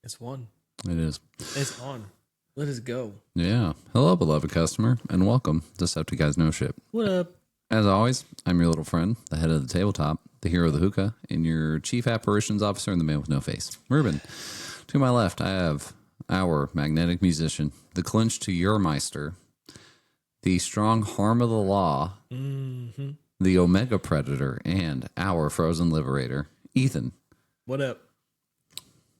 It's one. It is. It's on. Let us go. Yeah. Hello, beloved customer, and welcome to Septic Guys No Shit. What up? As always, I'm your little friend, the head of the tabletop, the hero of the hookah, and your chief apparitions officer and the man with no face, Ruben. To my left, I have our magnetic musician, the clinch to your meister, the strong harm of the law, the omega predator, and our frozen liberator, Ethan. What up?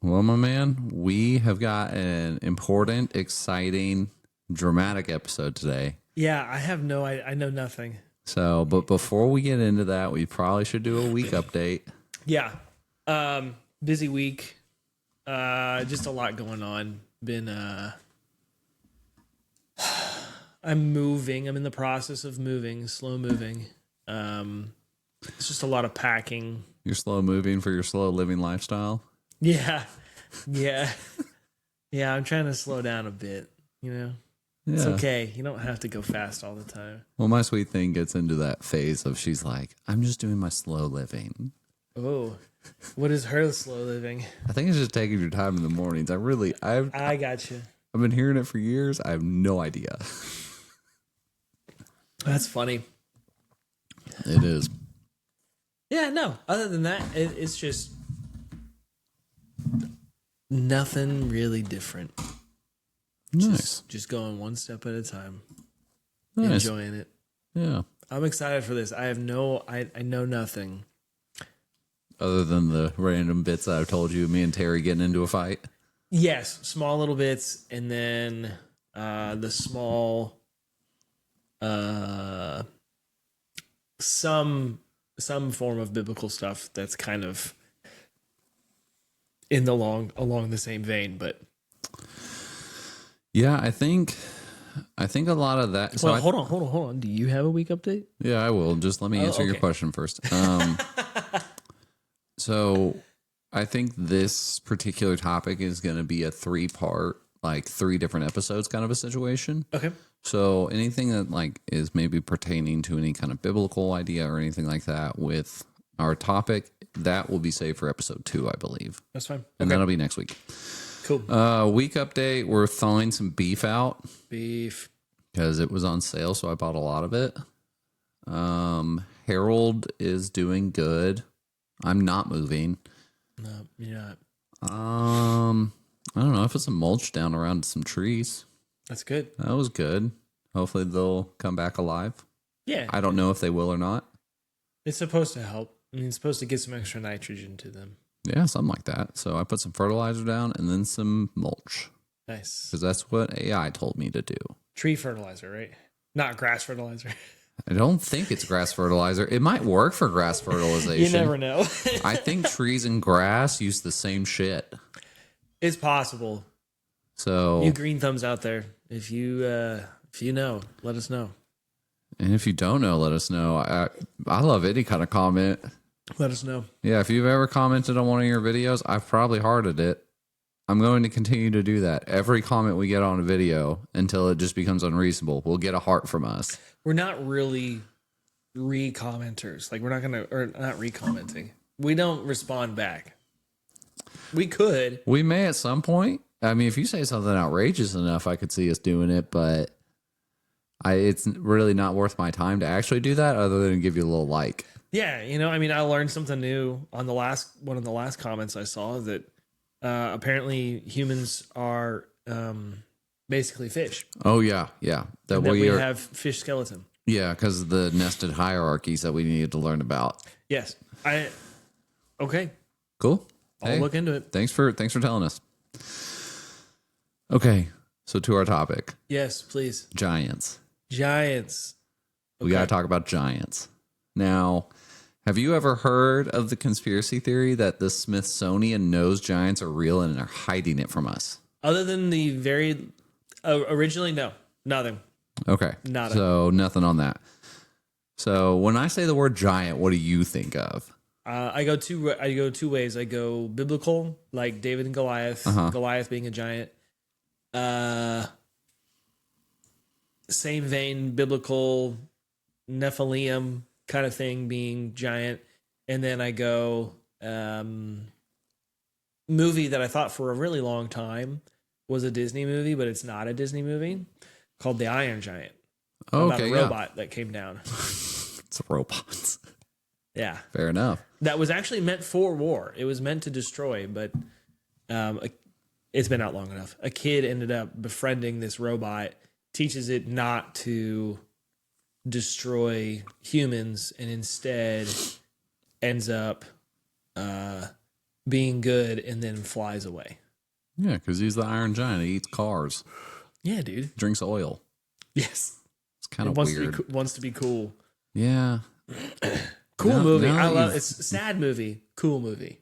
Well, my man, we have got an important, exciting, dramatic episode today. Yeah, I know nothing. So, but before we get into that, we probably should do a week update. Yeah. Busy week. Just a lot going on. I'm moving. I'm in the process of moving, slow moving. It's just a lot of packing. You're slow moving for your slow living lifestyle. Yeah. Yeah. Yeah, I'm trying to slow down a bit, It's Yeah. okay. You don't have to go fast all the time. Well, my sweet thing gets into that phase of she's like, I'm just doing my slow living. Oh, what is her slow living? I think it's just taking your time in the mornings. I got you. I've been hearing it for years. I have no idea. That's funny. It is. Yeah, no. Other than that, it's just nothing really different. Nice. Just going one step at a time. Nice. Enjoying it. Yeah. I'm excited for this. I know nothing. Other than the random bits that I've told you, me and Terry getting into a fight. Yes, small little bits, and then the small some form of biblical stuff that's kind of in the along the same vein, but Yeah, I think a lot of that. So well, hold on. Do you have a week update? Yeah, I will. Just let me answer your okay. question first. So I think this particular topic is going to be a 3-part, like 3 different episodes kind of a situation. Okay. So anything that like is maybe pertaining to any kind of biblical idea or anything like that with our topic, that will be saved for episode 2, I believe. That's fine. And that'll be next week. Cool. Week update, we're thawing some beef out. Beef. Because it was on sale, so I bought a lot of it. Harold is doing good. I'm not moving. No, you're not. I don't know. I put some mulch down around some trees. That's good. That was good. Hopefully they'll come back alive. Yeah. I don't know if they will or not. It's supposed to help. I mean, it's supposed to get some extra nitrogen to them. Yeah, something like that. So I put some fertilizer down and then some mulch. Nice. Because that's what AI told me to do. Tree fertilizer, right? Not grass fertilizer. I don't think it's grass fertilizer. It might work for grass fertilization. You never know. I think trees and grass use the same shit. It's possible. So You green thumbs out there, if you know, let us know. And if you don't know, let us know. I love any kind of comment. Let us know. Yeah, if you've ever commented on one of your videos, I've probably hearted it. I'm going to continue to do that. Every comment we get on a video until it just becomes unreasonable, we'll get a heart from us. We're not really re-commenters. Like, we're not going to, or not re-commenting. We don't respond back. We could. We may at some point. I mean, if you say something outrageous enough, I could see us doing it, but it's really not worth my time to actually do that other than give you a little like. Yeah, I learned something new on one of the last comments I saw that apparently humans are basically fish. Oh, yeah, yeah. That we have fish skeleton. Yeah, because of the nested hierarchies that we needed to learn about. Yes. Okay. Cool. I'll look into it. Thanks for telling us. Okay, so to our topic. Yes, please. Giants. Giants. Okay. We got to talk about giants. Now, have you ever heard of the conspiracy theory that the Smithsonian knows giants are real and are hiding it from us? Other than the very originally, no, nothing. Okay, Nada. So nothing on that. So when I say the word giant, what do you think of? I go two ways. I go biblical, like David and Goliath. Goliath being a giant. Same vein, biblical Nephilim kind of thing being giant. And then I go movie that I thought for a really long time was a Disney movie, but it's not a Disney movie, called The Iron Giant. About Okay, a yeah. robot that came down. It's robots. Yeah. Fair enough. That was actually meant for war. It was meant to destroy, but it's been out long enough. A kid ended up befriending this robot, teaches it not to destroy humans, and instead ends up being good and then flies away. Yeah, because he's the Iron Giant. He eats cars, Yeah, dude. drinks oil. Yes. It's kind of Wants weird. wants to be cool. Yeah. Cool Now- movie. now I that love you've- it's a sad movie. Cool movie.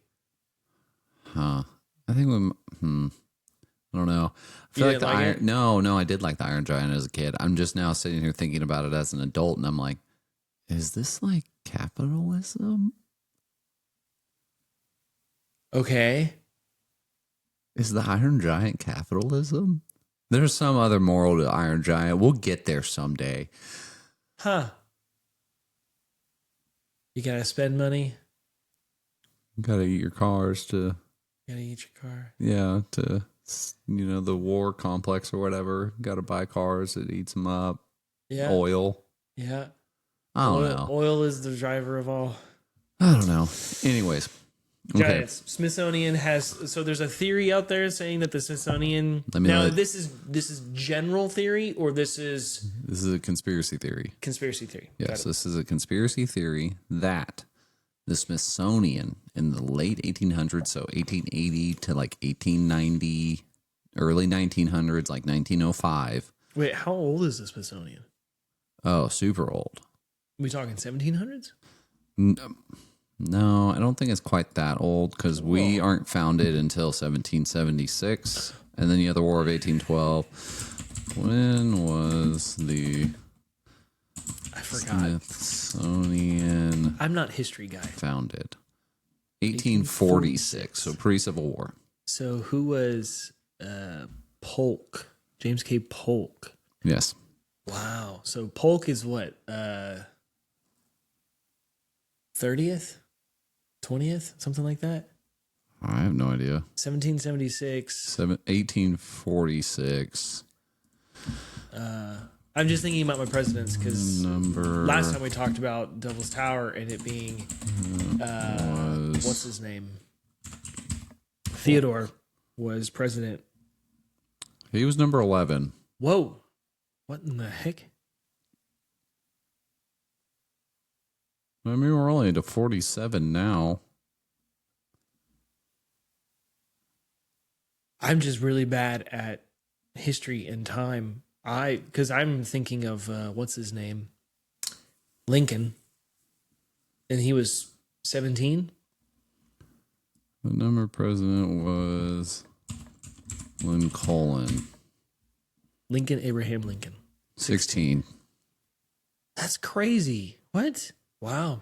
Huh. I think I don't know. I feel You like the didn't like Iron. it? No, I did like the Iron Giant as a kid. I'm just now sitting here thinking about it as an adult, and I'm like, is this like capitalism? Okay. Is the Iron Giant capitalism? There's some other moral to Iron Giant. We'll get there someday. Huh. You gotta spend money. You gotta eat your cars to, You gotta eat your car. yeah, to, the war complex or whatever. Gotta buy cars. It eats them up. Yeah. Oil. Yeah. I don't oil, know. Oil is the driver of all. I don't know. Anyways. Okay. Giants. Smithsonian has there's a theory out there saying that the Smithsonian. Let me Now know. this is general theory or this is This is a conspiracy theory. conspiracy theory. Got Yes, it. this is a conspiracy theory that the Smithsonian in the late 1800s, so 1880 to like 1890, early 1900s, like 1905. Wait, how old is the Smithsonian? Oh, super old. we talking 1700s? No, I don't think it's quite that old because we aren't founded until 1776. And then you have the War of 1812. When was the I forgot. Smithsonian I'm not history guy. founded? 1846, so pre-Civil War. So who was Polk? James K. Polk. Yes. Wow. So Polk is what? 30th? 20th? Something like that? I have no idea. 1776. 1846. I'm just thinking about my presidents because Number last time we talked about Devil's Tower and it being was what's his name? Theodore was president. he was number 11. Whoa. What in the heck? I mean, we're only to 47 now. I'm just really bad at history and time. Because I'm thinking of what's his name? Lincoln. And he was 17. The number president was Lincoln. Lincoln, Abraham Lincoln. 16. That's crazy. What? Wow.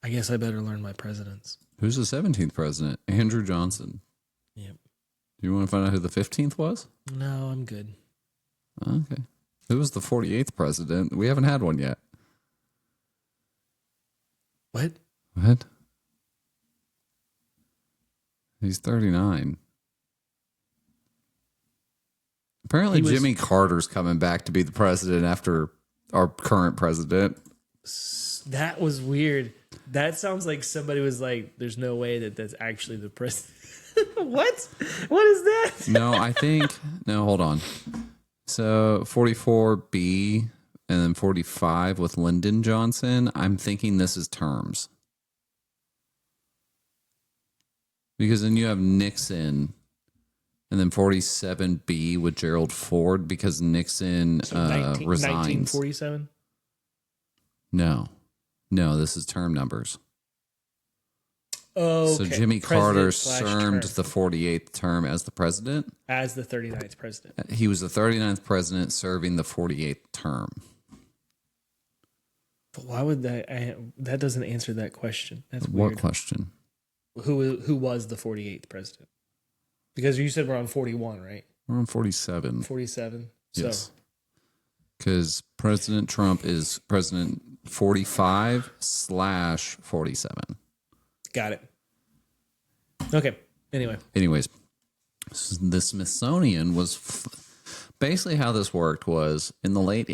I guess I better learn my presidents. Who's the 17th president? Andrew Johnson. Yep. Do you want to find out who the 15th was? No, I'm good. Okay. Who was the 48th president? We haven't had one yet. What? What? He's 39. Apparently, He was- Jimmy Carter's coming back to be the president after our current president. That was weird. That sounds like somebody was like, there's no way that that's actually the president. What? What is that? No, I think. No, hold on. So 44B and then 45 with Lyndon Johnson. I'm thinking this is terms. Because then you have Nixon and then 47B with Gerald Ford because Nixon resigns. 1947? No, this is term numbers. Oh, So Jimmy Carter served term. the 48th term as the president. As the 39th president. He was the 39th president serving the 48th term. But why would that? That doesn't answer that question. That's What weird. question? Who was the 48th president? Because you said we're on 41, right? We're on 47. 47. Yes. So Because President Trump is president 45/47. got it. Okay. Anyway. Anyways, the Smithsonian was basically how this worked was in the late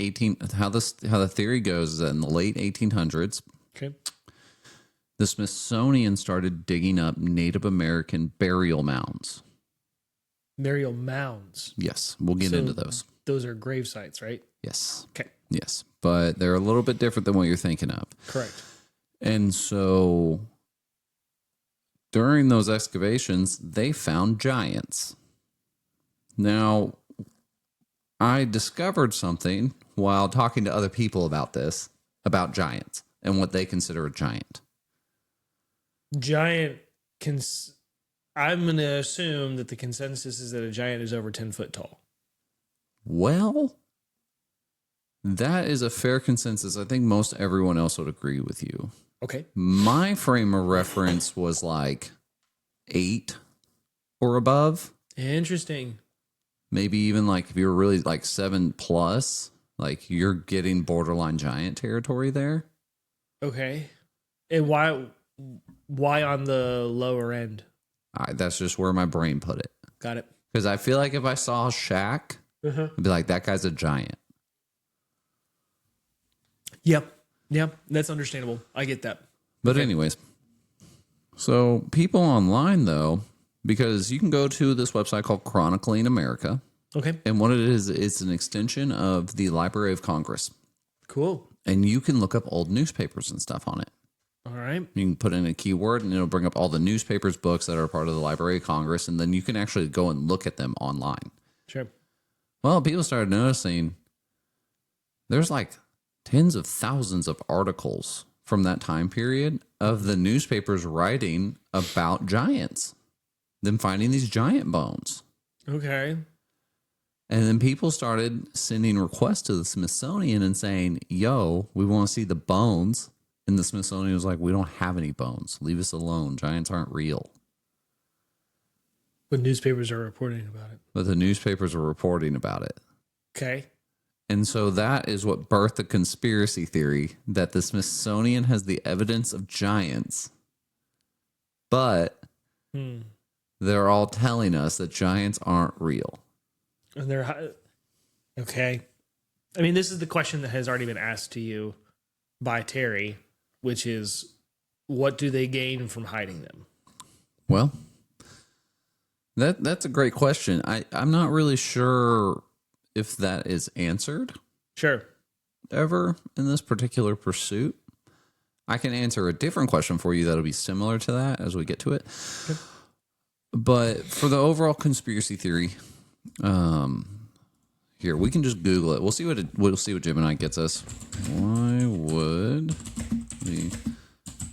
how the theory goes is that in the late 1800s, Okay. the Smithsonian started digging up Native American burial mounds. Burial mounds. Yes, we'll get into those. Those are grave sites, right? Yes. Okay. Yes, but they're a little bit different than what you're thinking of. Correct. And so during those excavations, they found giants. Now, I discovered something while talking to other people about this, about giants and what they consider a giant. Giant I'm going to assume that the consensus is that a giant is over 10 foot tall. Well, that is a fair consensus. I think most everyone else would agree with you. Okay. My frame of reference was like 8 or above. Interesting. Maybe even like if you're really like 7 plus, like you're getting borderline giant territory there. Okay. And why on the lower end? That's just where my brain put it. Got it. Because I feel like if I saw Shaq, I'd be like, that guy's a giant. Yep. Yep. That's understandable. I get that. But anyways, so people online though, because you can go to this website called Chronicling America. Okay. And what it is, it's an extension of the Library of Congress. Cool. And you can look up old newspapers and stuff on it. All right. You can put in a keyword and it'll bring up all the newspapers, books that are part of the Library of Congress. And then you can actually go and look at them online. Sure. Well, people started noticing there's like tens of thousands of articles from that time period of the newspapers writing about giants, them finding these giant bones. Okay. And then people started sending requests to the Smithsonian and saying, yo, we want to see the bones. And the Smithsonian was like, we don't have any bones. Leave us alone. Giants aren't real. But newspapers are reporting about it. But the newspapers are reporting about it. Okay. And so that is what birthed the conspiracy theory that the Smithsonian has the evidence of giants. But they're all telling us that giants aren't real. And they're okay. I mean, this is the question that has already been asked to you by Terry, which is, what do they gain from hiding them? Well, that's a great question. I'm not really sure if that is answered. Sure. Ever in this particular pursuit. I can answer a different question for you that'll be similar to that as we get to it. Okay. But for the overall conspiracy theory, here we can just Google it. We'll see what Gemini gets us. Why would the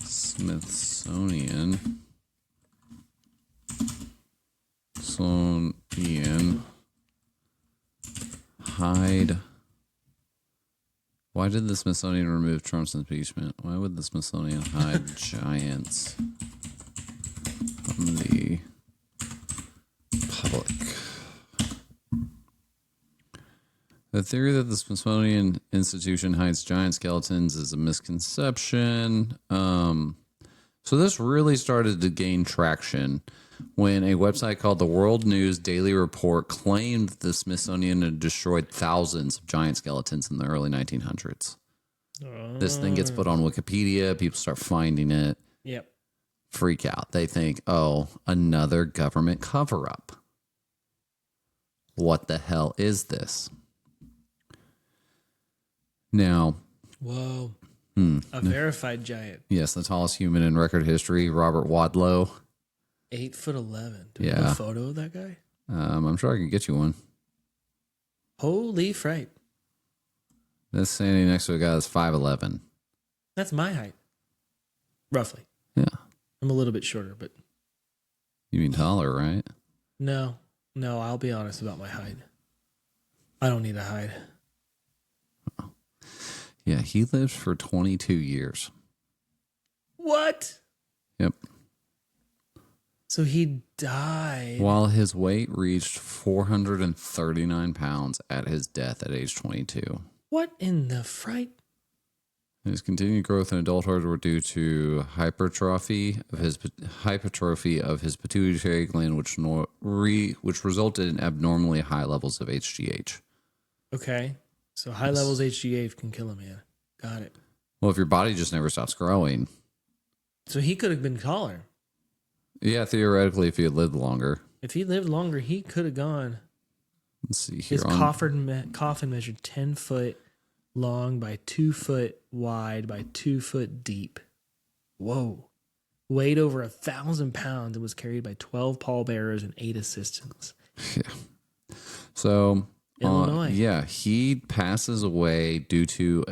Smithsonian hide? Why did the Smithsonian remove Trump's impeachment? Why would the Smithsonian hide giants from the public? The theory that the Smithsonian Institution hides giant skeletons is a misconception. So this really started to gain traction when a website called the World News Daily Report claimed the Smithsonian had destroyed thousands of giant skeletons in the early 1900s. This thing gets put on Wikipedia. People start finding it. Yep. Freak out. They think, oh, another government cover-up. What the hell is this? Now, whoa. A verified giant. Yes, the tallest human in record history, Robert Wadlow. 8'11". Do we have a photo of that guy? I'm sure I could get you one. Holy fright. That's standing next to a guy that's 5'11". That's my height. Roughly. Yeah. I'm a little bit shorter, but. You mean taller, right? No, I'll be honest about my height. I don't need a height. Yeah, he lived for 22 years. What? Yep. So he died. While his weight reached 439 pounds at his death at age 22. What in the fright? His continued growth in adulthood were due to hypertrophy of his pituitary gland, which resulted in abnormally high levels of HGH. Okay. So high levels HGH can kill a man. Got it. Well, if your body just never stops growing. So he could have been taller. Yeah, theoretically, if he had lived longer. If he lived longer, he could have gone. Let's see here. His coffin measured 10 foot long by 2 foot wide by 2 foot deep. Whoa. Weighed over 1,000 pounds and was carried by 12 pallbearers and 8 assistants. Yeah. So, Illinois. He passes away due to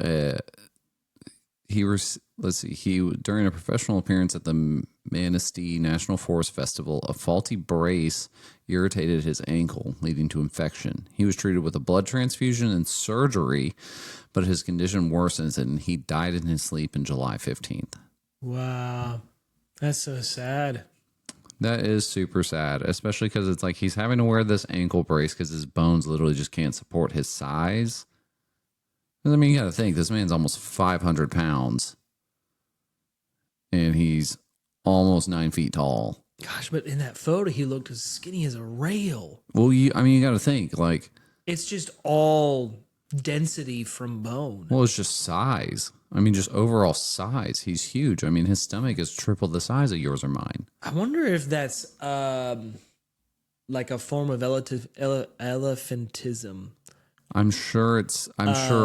during a professional appearance at the Manistee National Forest Festival, a faulty brace irritated his ankle, leading to infection. He was treated with a blood transfusion and surgery, but his condition worsened and he died in his sleep on July 15th. Wow. That's so sad. That is super sad, especially because it's like he's having to wear this ankle brace because his bones literally just can't support his size. I mean, you got to think, this man's almost 500 pounds. And he's almost 9 feet tall. Gosh, but in that photo, he looked as skinny as a rail. Well, you got to think, like... It's just all density from bone. Well, it's just size. I mean, just overall size. He's huge. I mean, his stomach is triple the size of yours or mine. I wonder if that's like a form of elephantism. I'm sure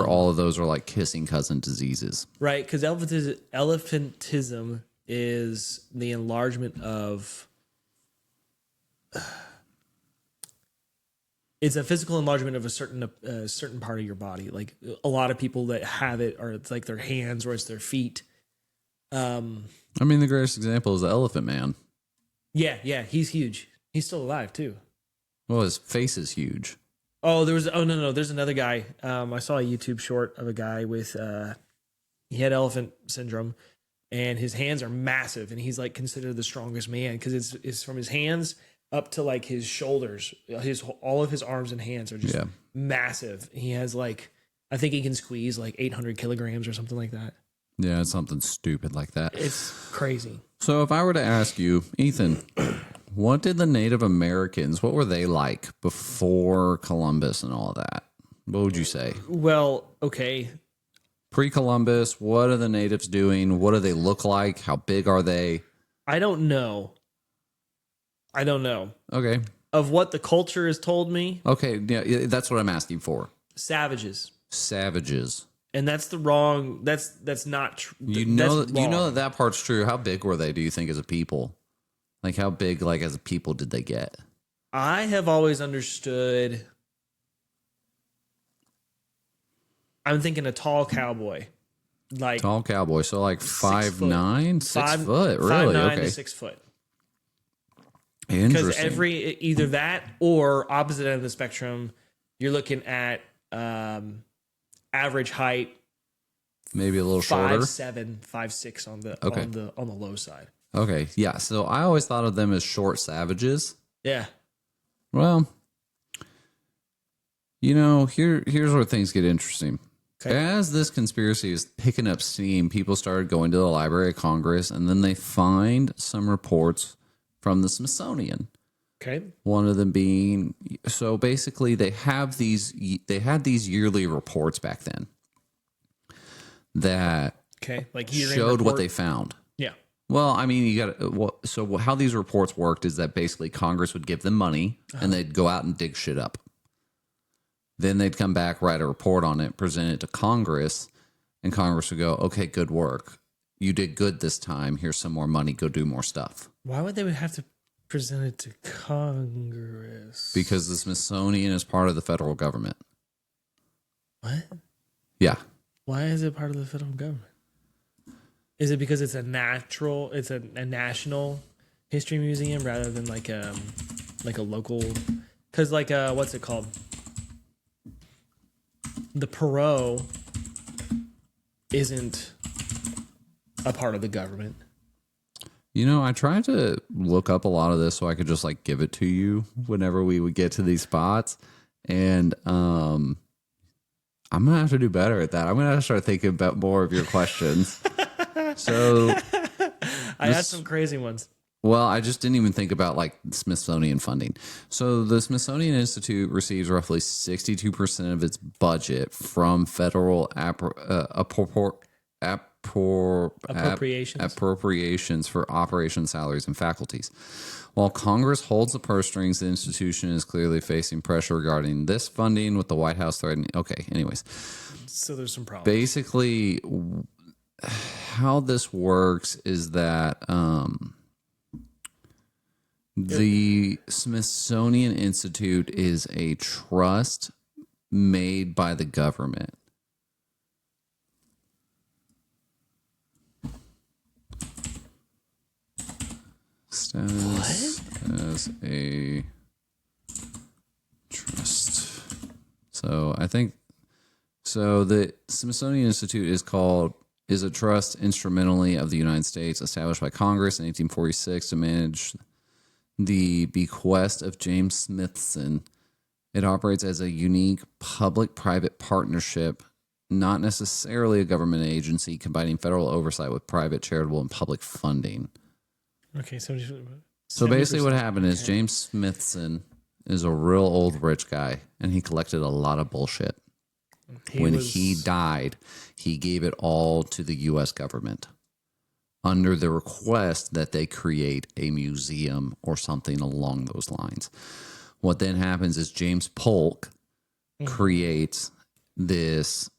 all of those are like kissing cousin diseases. Right, because elephantism is the enlargement of... It's a physical enlargement of a certain part of your body. Like a lot of people that have it are it's like their hands or it's their feet. I mean, the greatest example is the Elephant Man. Yeah, he's huge. He's still alive too. Well, his face is huge. Oh, there's another guy. I saw a YouTube short of a guy with he had elephant syndrome, and his hands are massive, and he's like considered the strongest man because it's from his hands up to like his shoulders. All of his arms and hands are just massive. He has like, I think he can squeeze like 800 kilograms or something like that. Yeah, it's something stupid like that. It's crazy. So if I were to ask you, Ethan, what did the Native Americans, what were they like before Columbus and all of that? What would you say? Well, okay. Pre-Columbus, what are the natives doing? What do they look like? How big are they? I don't know. Okay. Of what the culture has told me. Okay, yeah, that's what I'm asking for. Savages. And that's the wrong. That's not true. You know that part's true. How big were they? Do you think as a people? Like how big, like as a people, did they get? I have always understood. I'm thinking a tall cowboy, like tall cowboy. So like 5'9", 6 foot, really? 5'9" okay, to 6 foot. Interesting. Because either that or opposite end of the spectrum, you're looking at average height, maybe a little shorter, 5'7", 5'6" on the low side. Okay, yeah. So I always thought of them as short savages. Yeah. Well, here's where things get interesting. Okay. As this conspiracy is picking up steam, people started going to the Library of Congress, and then they find some reports from the Smithsonian. Okay. One of them being, so basically they had these yearly reports back then that showed what they found. Yeah. Well, I mean, so how these reports worked is that basically Congress would give them money and they'd go out and dig shit up. Then they'd come back, write a report on it, present it to Congress, and Congress would go, okay, good work. You did good this time. Here's some more money. Go do more stuff. Why would they have to present it to Congress? Because the Smithsonian is part of the federal government. What? Yeah. Why is it part of the federal government? Is it because it's a national history museum rather than like a local? Because what's it called? The Perot isn't a part of the government. I tried to look up a lot of this so I could just like give it to you whenever we would get to these spots. And I'm going to have to do better at that. I'm going to have to start thinking about more of your questions. So I asked some crazy ones. Well, I just didn't even think about like Smithsonian funding. So the Smithsonian Institute receives roughly 62% of its budget from federal appropriations for operation salaries and faculties. While Congress holds the purse strings, the institution is clearly facing pressure regarding this funding, with the White House threatening. Okay, anyways. So there's some problems. Basically, how this works is that the Smithsonian Institute is a trust made by the government. Status as a trust. So I think the Smithsonian Institute is a trust instrumentally of the United States, established by Congress in 1846 to manage the bequest of James Smithson. It operates as a unique public-private partnership, not necessarily a government agency, combining federal oversight with private, charitable, and public funding. Okay, so basically what happened is James Smithson is a real old rich guy, and he collected a lot of bullshit. When he died, he gave it all to the U.S. government under the request that they create a museum or something along those lines. What then happens is James Polk creates this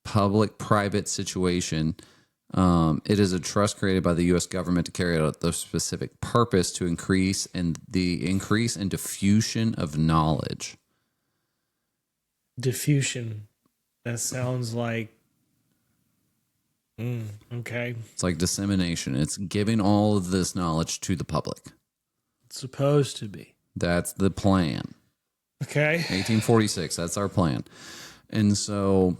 public-private situation. It is a trust created by the U.S. government to carry out the specific purpose to increase and diffusion of knowledge. Diffusion. That sounds like okay. It's like dissemination. It's giving all of this knowledge to the public. It's supposed to be. That's the plan. Okay. 1846. That's our plan. And so,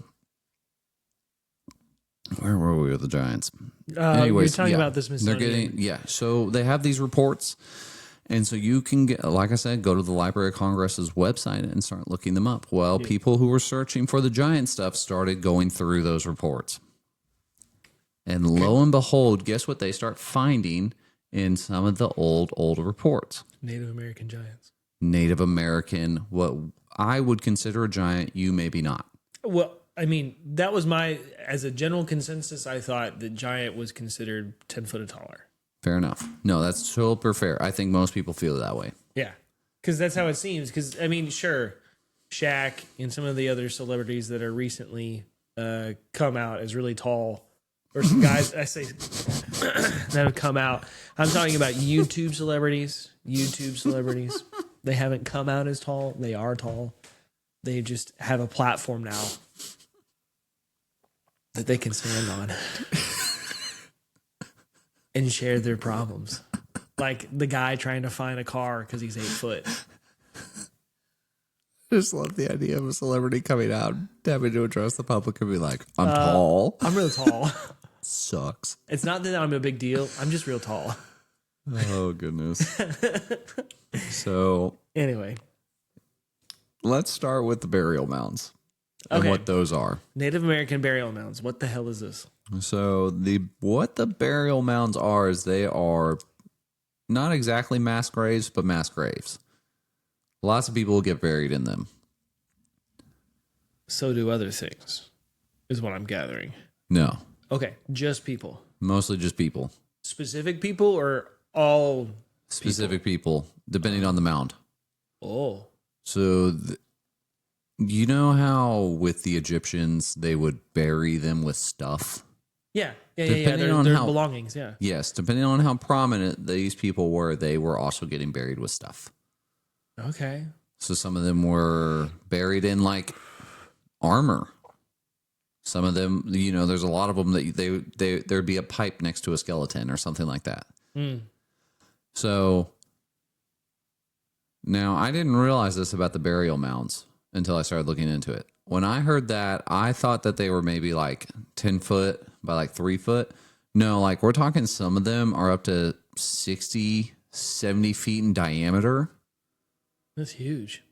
where were we with the Giants? Anyways, you're talking about this Smithsonian. So they have these reports. And so you can get, like I said, go to the Library of Congress's website and start looking them up. Well, people who were searching for the giant stuff started going through those reports. And lo and behold, guess what they start finding in some of the old reports? Native American giants. Native American, what I would consider a giant, you maybe not. Well, I mean, that was as a general consensus, I thought the giant was considered 10 foot or taller. Fair enough. No, that's super fair. I think most people feel that way. Yeah, because that's how it seems. Because, I mean, sure, Shaq and some of the other celebrities that are recently come out as really tall, or some guys, I say, that have come out. I'm talking about YouTube celebrities. They haven't come out as tall. They are tall. They just have a platform now that they can stand on. And share their problems. Like the guy trying to find a car because he's 8 foot. I just love the idea of a celebrity coming out, having to address the public and be like, I'm tall. I'm real tall. Sucks. It's not that I'm a big deal. I'm just real tall. Oh, goodness. So, anyway, let's start with the burial mounds and what those are. Native American burial mounds. What the hell is this? So what the burial mounds are is they are not exactly mass graves, but mass graves. Lots of people will get buried in them. So do other things, is what I'm gathering. No. Okay, just people. Mostly just people. Specific people or all specific people depending on the mound. Oh. So you know how with the Egyptians they would bury them with stuff? Yeah. Their belongings, yeah. Yes, depending on how prominent these people were, they were also getting buried with stuff. Okay. So some of them were buried in like armor. Some of them, there's a lot of them that there'd be a pipe next to a skeleton or something like that. Mm. So now I didn't realize this about the burial mounds until I started looking into it. When I heard that, I thought that they were maybe like 10 foot by like 3 foot. No, like we're talking some of them are up to 60, 70 feet in diameter. That's huge.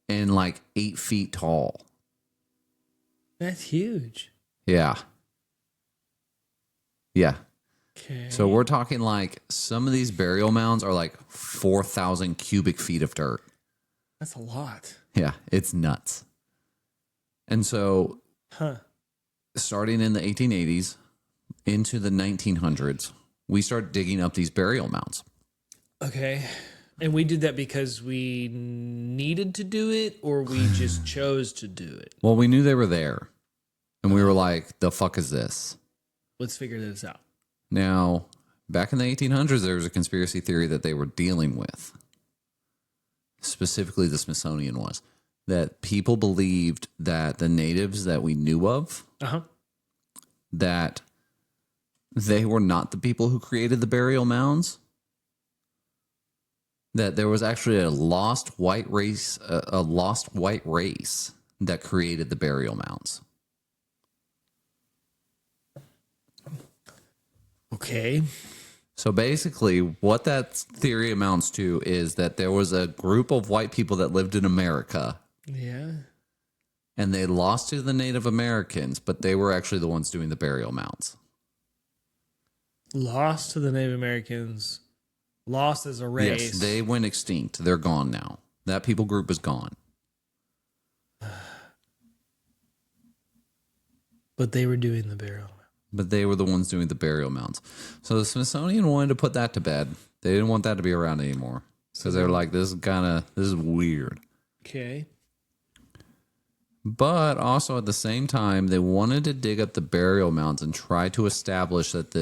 And like 8 feet tall. That's huge. Yeah. Yeah. Okay. So we're talking like some of these burial mounds are like 4,000 cubic feet of dirt. That's a lot. Yeah, it's nuts. And so starting in the 1880s into the 1900s, we start digging up these burial mounds. Okay. And we did that because we needed to do it, or we just chose to do it? Well, we knew they were there. And we were like, the fuck is this? Let's figure this out. Now, back in the 1800s, there was a conspiracy theory that they were dealing with. Specifically, the Smithsonian was. That people believed that the natives that we knew of, that they were not the people who created the burial mounds. That there was actually a lost white race that created the burial mounds. Okay. So basically, what that theory amounts to is that there was a group of white people that lived in America. Yeah. And they lost to the Native Americans, but they were actually the ones doing the burial mounds. Lost to the Native Americans. Lost as a race. Yes, they went extinct. They're gone now. That people group is gone. But they were doing the burial. But they were the ones doing the burial mounds. So the Smithsonian wanted to put that to bed. They didn't want that to be around anymore. Because they're like, this is weird. Okay. But also at the same time, they wanted to dig up the burial mounds and try to establish that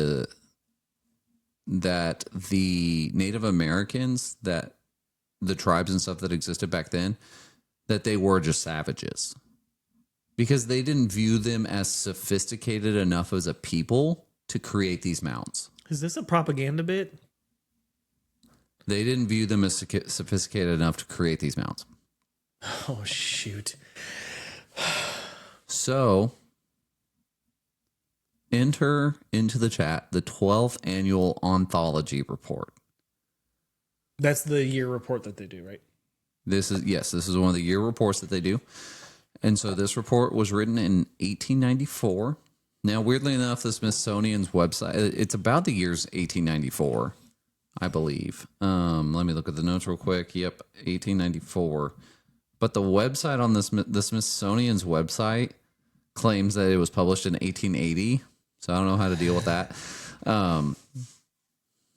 the Native Americans, that the tribes and stuff that existed back then, that they were just savages. Because they didn't view them as sophisticated enough as a people to create these mounds. Is this a propaganda bit? They didn't view them as sophisticated enough to create these mounds. Oh, shoot. So, enter into the chat the 12th annual Anthology report. That's the year report that they do, right? This is one of the year reports that they do. And so this report was written in 1894. Now, weirdly enough, the Smithsonian's website, it's about the years 1894, I believe. Let me look at the notes real quick. Yep, 1894. But the website on the Smithsonian's website claims that it was published in 1880. So I don't know how to deal with that.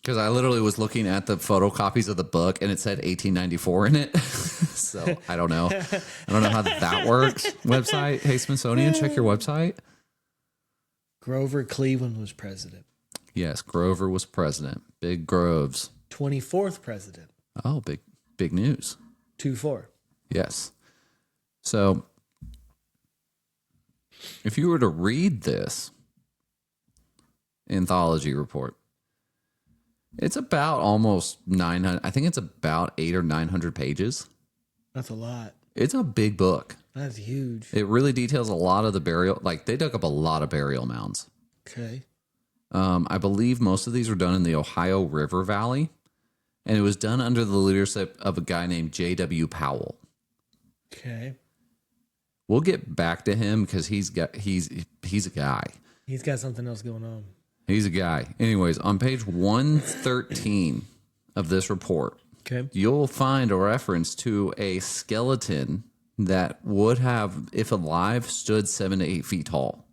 Because I literally was looking at the photocopies of the book and it said 1894 in it. So I don't know. I don't know how that works. Website. Hey, Smithsonian, check your website. Grover Cleveland was president. Yes, Grover was president. Big Groves. 24th president. Oh, big news. 2-4. Yes. So if you were to read this anthology report, it's about almost 900. I think it's about 800 or 900 pages. That's a lot. It's a big book. That's huge. It really details a lot of the burial. Like, they dug up a lot of burial mounds. Okay. I believe most of these were done in the Ohio River Valley. And it was done under the leadership of a guy named J.W. Powell. Okay. We'll get back to him because he's a guy. He's got something else going on. He's a guy. Anyways, on page 113 of this report, okay, you'll find a reference to a skeleton that would have, if alive, stood 7 to 8 feet tall.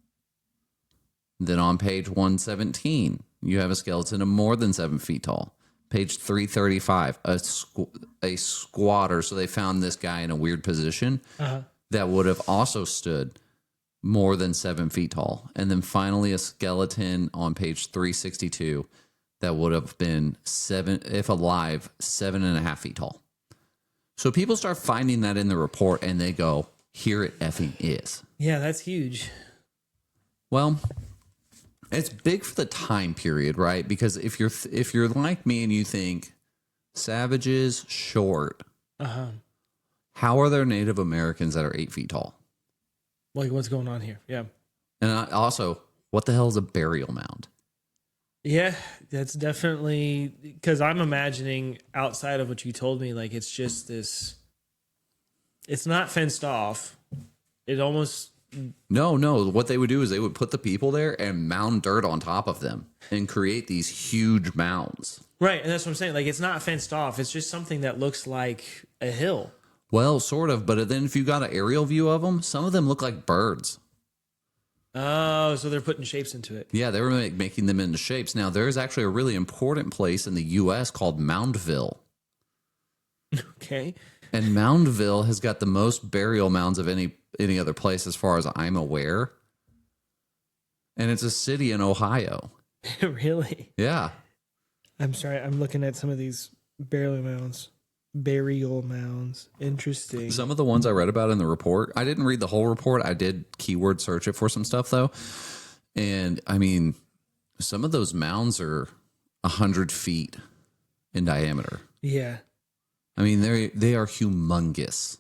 Then on page 117, you have a skeleton of more than 7 feet tall. Page 335, a squatter. So they found this guy in a weird position that would have also stood more than 7 feet tall. And then finally a skeleton on page 362 that would have been if alive, 7.5 feet tall. So people start finding that in the report and they go, here it effing is. Yeah, that's huge. Well, it's big for the time period, right? Because if you're like me and you think savages short, how are there Native Americans that are 8 feet tall? Like, what's going on here? Yeah. And also, what the hell is a burial mound? Yeah, that's definitely, because I'm imagining outside of what you told me, like, it's just this, it's not fenced off. It almost No. What they would do is they would put the people there and mound dirt on top of them and create these huge mounds. Right, and that's what I'm saying. Like, it's not fenced off. It's just something that looks like a hill. Well, sort of, but then if you got an aerial view of them, some of them look like birds. Oh, so they're putting shapes into it. Yeah, they were making them into shapes. Now, there's actually a really important place in the U.S. called Moundville. Okay. And Moundville has got the most burial mounds of any other place as far as I'm aware. And it's a city in Ohio. Really? Yeah. I'm sorry. I'm looking at some of these burial mounds. Burial mounds. Interesting. Some of the ones I read about in the report, I didn't read the whole report. I did keyword search it for some stuff, though. And, I mean, some of those mounds are 100 feet in diameter. Yeah. I mean, they are humongous.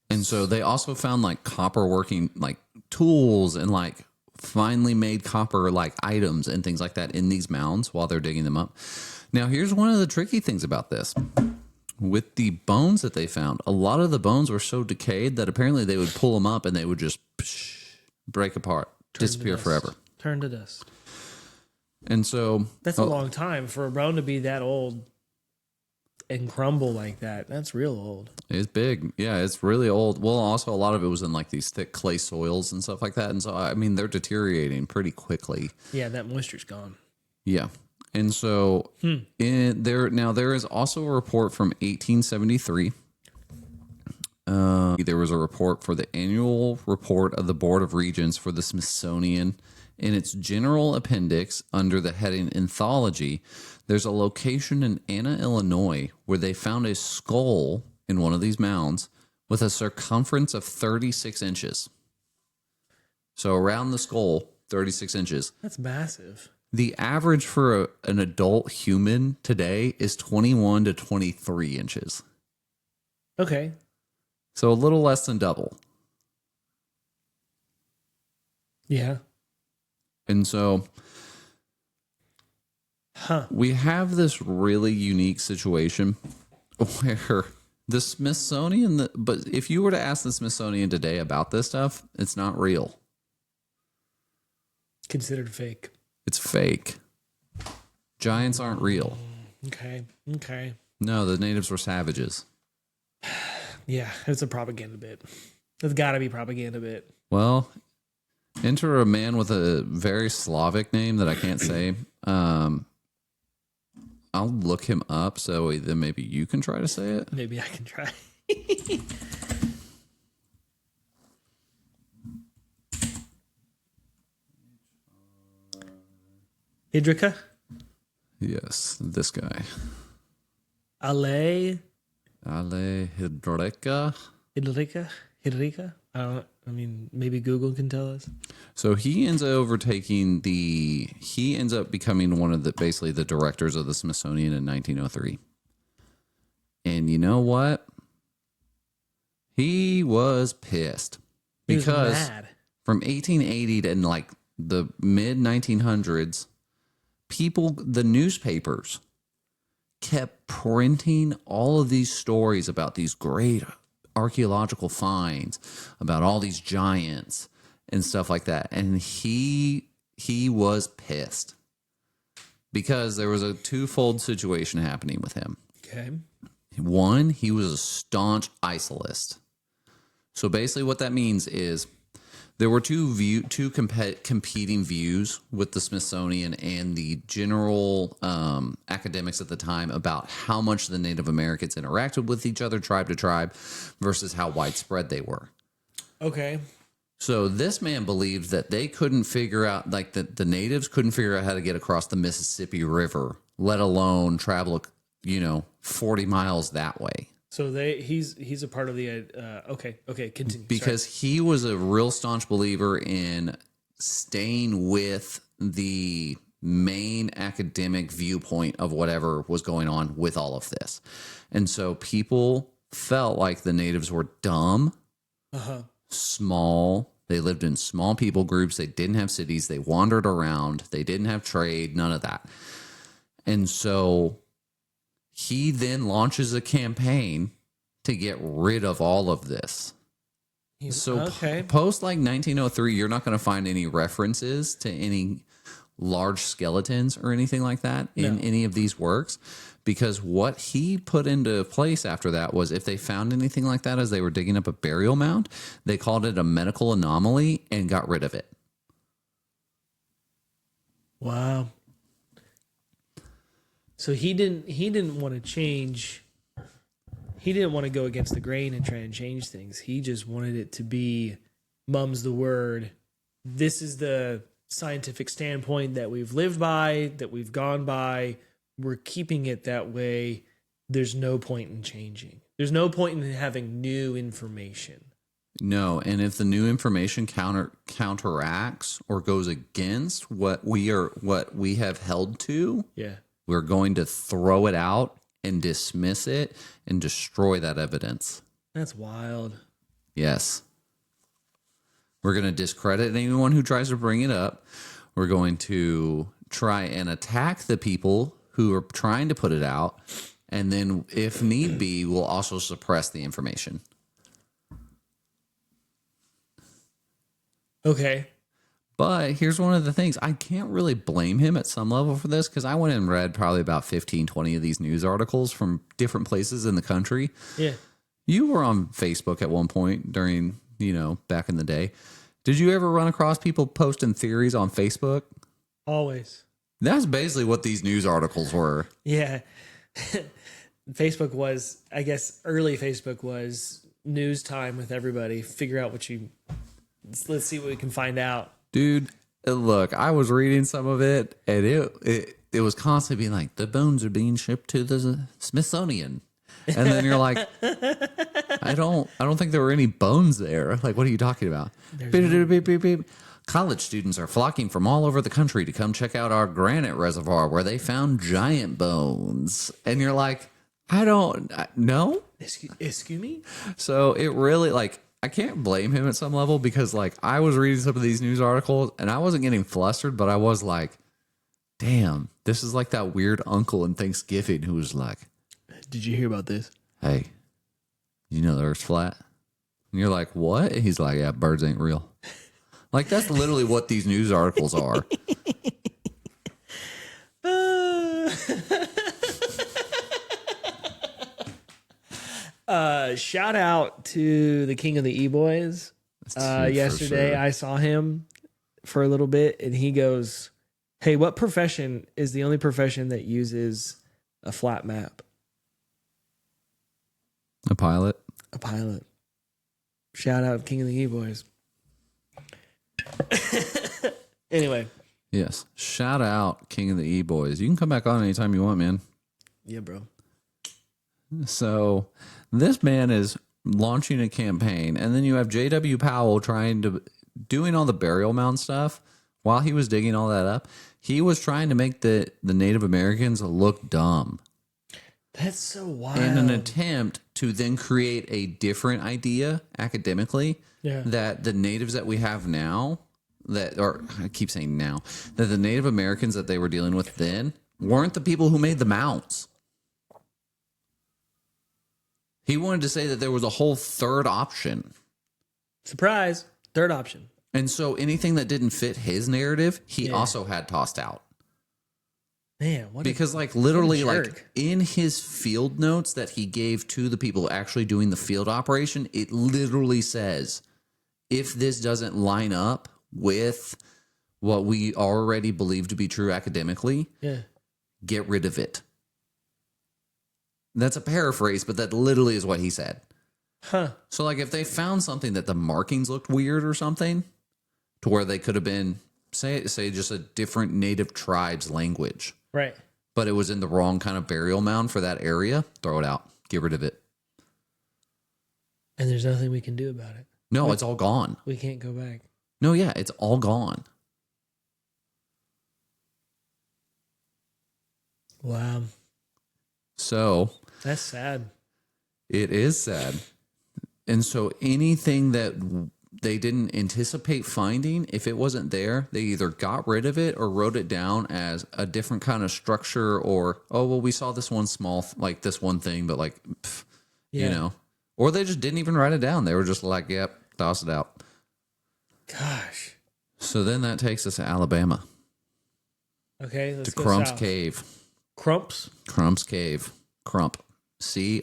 And so they also found like copper working like tools and like finely made copper like items and things like that in these mounds while they're digging them up. Now, here's one of the tricky things about this. With the bones that they found, a lot of the bones were so decayed that apparently they would pull them up and they would just break apart, disappear forever. Turn to dust. And so that's a long time for a bone to be that old and crumble like that. That's real old. It's big. Yeah, it's really old. Well, also a lot of it was in like these thick clay soils and stuff like that. And so, I mean, they're deteriorating pretty quickly. Yeah, that moisture's gone. Yeah. And so there is also a report from 1873. There was a report for the annual report of the Board of Regents for the Smithsonian. In its general appendix, under the heading Anthology, there's a location in Anna, Illinois, where they found a skull in one of these mounds with a circumference of 36 inches. So around the skull, 36 inches. That's massive. The average for an adult human today is 21 to 23 inches. Okay. So a little less than double. Yeah. And so we have this really unique situation where the Smithsonian, but if you were to ask the Smithsonian today about this stuff, it's not real. Considered fake. It's fake. Giants aren't real. Okay. No, the natives were savages. Yeah, it's a propaganda bit. It's got to be propaganda bit. Well, enter a man with a very Slavic name that I can't say. I'll look him up so then maybe you can try to say it. Maybe I can try. Hidrika? Yes, this guy. Ale Hidrika. Hidrika? I mean, maybe Google can tell us. So he ends up becoming one of basically the directors of the Smithsonian in 1903. And you know what? He was pissed because from 1880 to like the mid 1900s, the newspapers kept printing all of these stories about these great archaeological finds, about all these giants and stuff like that. And he was pissed because there was a twofold situation happening with him. Okay. One, he was a staunch isolist. So basically what that means is there were two competing views with the Smithsonian and the general academics at the time about how much the Native Americans interacted with each other, tribe to tribe, versus how widespread they were. Okay. So this man believed that they couldn't figure out, like the natives couldn't figure out how to get across the Mississippi River, let alone travel, 40 miles that way. So he's a part of the okay, continue. Because he was a real staunch believer in staying with the main academic viewpoint of whatever was going on with all of this. And so people felt like the natives were dumb, small. They lived in small people groups. They didn't have cities. They wandered around. They didn't have trade, none of that. And so he then launches a campaign to get rid of all of this. So okay. Post like 1903, you're not going to find any references to any large skeletons or anything like that in any of these works, because what he put into place after that was if they found anything like that as they were digging up a burial mound, they called it a medical anomaly and got rid of it. Wow. So he didn't want to change. He didn't want to go against the grain and try and change things. He just wanted it to be mum's the word. This is the scientific standpoint that we've lived by, that we've gone by. We're keeping it that way. There's no point in changing. There's no point in having new information. No, and if the new information counteracts or goes against what we have held to, we're going to throw it out and dismiss it and destroy that evidence. That's wild. Yes. We're going to discredit anyone who tries to bring it up. We're going to try and attack the people who are trying to put it out. And then, if need be, we'll also suppress the information. Okay. But here's one of the things. I can't really blame him at some level for this, because I went and read probably about 15, 20 of these news articles from different places in the country. Yeah. You were on Facebook at one point during, back in the day. Did you ever run across people posting theories on Facebook? Always. That's basically what these news articles were. Yeah. Facebook was, I guess, early Facebook was news time with everybody. Figure out what you... Let's see what we can find out. Dude, look, I was reading some of it, and it was constantly being like, the bones are being shipped to the Smithsonian. And then you're like, I don't think there were any bones there. Like, what are you talking about? Beep, beep, beep. College students are flocking from all over the country to come check out our granite reservoir where they found giant bones. And you're like, no? Excuse me? So it really, I can't blame him at some level, because I was reading some of these news articles and I wasn't getting flustered, but I was like, damn, this is like that weird uncle in Thanksgiving who was like, did you hear about this? Hey, you know the Earth's flat? And you're like, what? And he's like, yeah, birds ain't real. That's literally what these news articles are. Shout out to the king of the E-Boys. Yesterday sure. I saw him for a little bit, and he goes, hey, what profession is the only profession that uses a flat map? A pilot. A pilot. Shout out king of the E-Boys. Anyway. Yes. Shout out king of the E-Boys. You can come back on anytime you want, man. Yeah, bro. So this man is launching a campaign, and then you have J.W. Powell doing all the burial mound stuff while he was digging all that up. He was trying to make the Native Americans look dumb. That's so wild. In an attempt to then create a different idea academically that the natives that we have now, I keep saying now, that the Native Americans that they were dealing with then weren't the people who made the mounds. He wanted to say that there was a whole third option. Surprise. Third option. And so anything that didn't fit his narrative, he also had tossed out. Man, because literally in his field notes that he gave to the people actually doing the field operation, it literally says, if this doesn't line up with what we already believe to be true academically, get rid of it. That's a paraphrase, but that literally is what he said. Huh. So if they found something that the markings looked weird or something, to where they could have been, say just a different native tribe's language. Right. But it was in the wrong kind of burial mound for that area, throw it out. Get rid of it. And there's nothing we can do about it. No, it's all gone. We can't go back. No, yeah, it's all gone. Wow. So. That's sad. It is sad. And so anything that they didn't anticipate finding, if it wasn't there, they either got rid of it or wrote it down as a different kind of structure, or, oh, well, we saw this one small, this one thing, but Or they just didn't even write it down. They were just like, yep, toss it out. Gosh. So then that takes us to Alabama. Okay, let's to go Crump's south. Cave. Crump's? Crump's Cave. Crump. Crumps.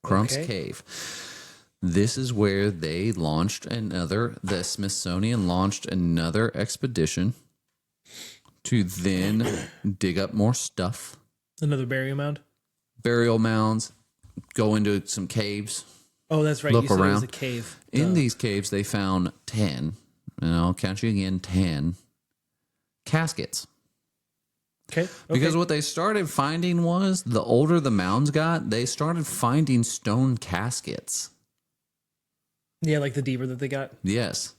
Crump's Okay. Cave. This is where they launched the Smithsonian launched another expedition to then dig up more stuff. Another burial mound? Burial mounds, go into some caves. Oh, that's right. Look You said around. it was a cave. In these caves, they found 10, and I'll count you again, 10 caskets. Okay. Because what they started finding was, the older the mounds got, they started finding stone caskets. Yeah, like the deeper that they got. Yes.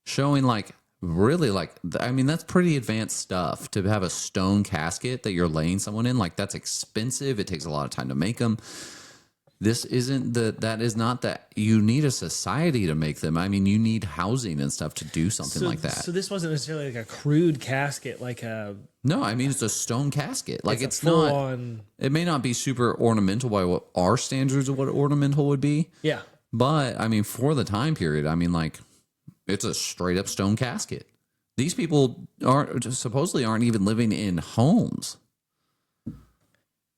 Showing that's pretty advanced stuff to have a stone casket that you're laying someone in. Like, that's expensive. It takes a lot of time to make them. That is not that you need a society to make them. I mean, you need housing and stuff to do something like that. So this wasn't necessarily like a crude casket, like a... No, I mean, it's a stone casket. Like, it's full not... on... It may not be super ornamental by what our standards of what ornamental would be. Yeah. But, I mean, for the time period, I mean, like, it's a straight up stone casket. These people supposedly aren't even living in homes.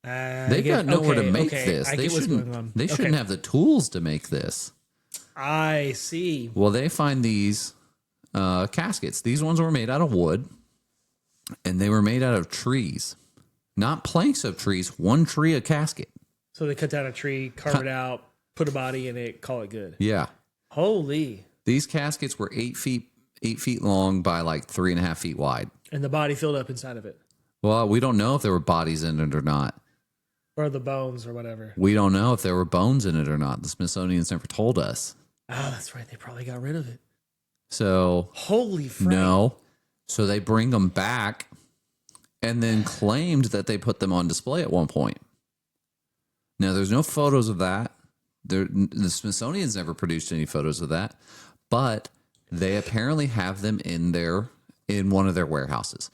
They've got nowhere to make this. I get what's going on. They shouldn't have the tools to make this. I see. Well, they find these caskets. These ones were made out of wood, and they were made out of trees. Not planks of trees, one tree a casket. So they cut down a tree, carve it out, put a body in it, call it good. Yeah. Holy. These caskets were 8 feet long by like 3.5 feet wide. And the body filled up inside of it. Well, we don't know if there were bodies in it or not. Or the bones or whatever. We don't know if there were bones in it or not. The Smithsonian's never told us. Oh, that's right. They probably got rid of it. So, Holy frick. no. So they bring them back and then claimed that they put them on display at one point. Now, there's no photos of that. The Smithsonian's never produced any photos of that, but they apparently have them in one of their warehouses.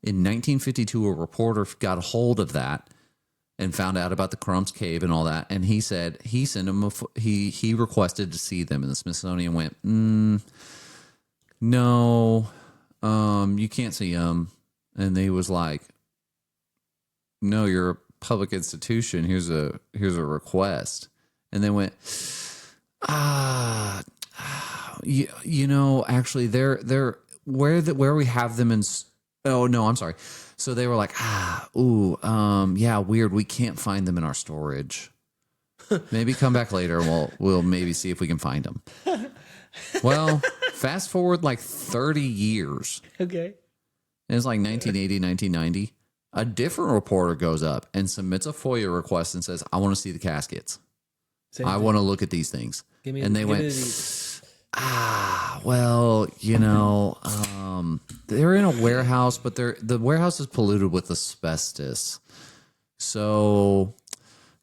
In 1952, a reporter got a hold of that and found out about the Crump's Cave and all that, and he said he sent him he requested to see them, and the Smithsonian went, no, you can't see them, and they was like, no, you're a public institution. Here's a request. And they went, actually, they're where we have them in. Oh no, I'm sorry. So they were like, yeah, weird. We can't find them in our storage. Maybe come back later and we'll maybe see if we can find them. Well, fast forward like 30 years. Okay. And it's like 1980, 1990. A different reporter goes up and submits a FOIA request and says, I want to see the caskets. I want to look at these things. And they went, well, they're in a warehouse, but the warehouse is polluted with asbestos. So,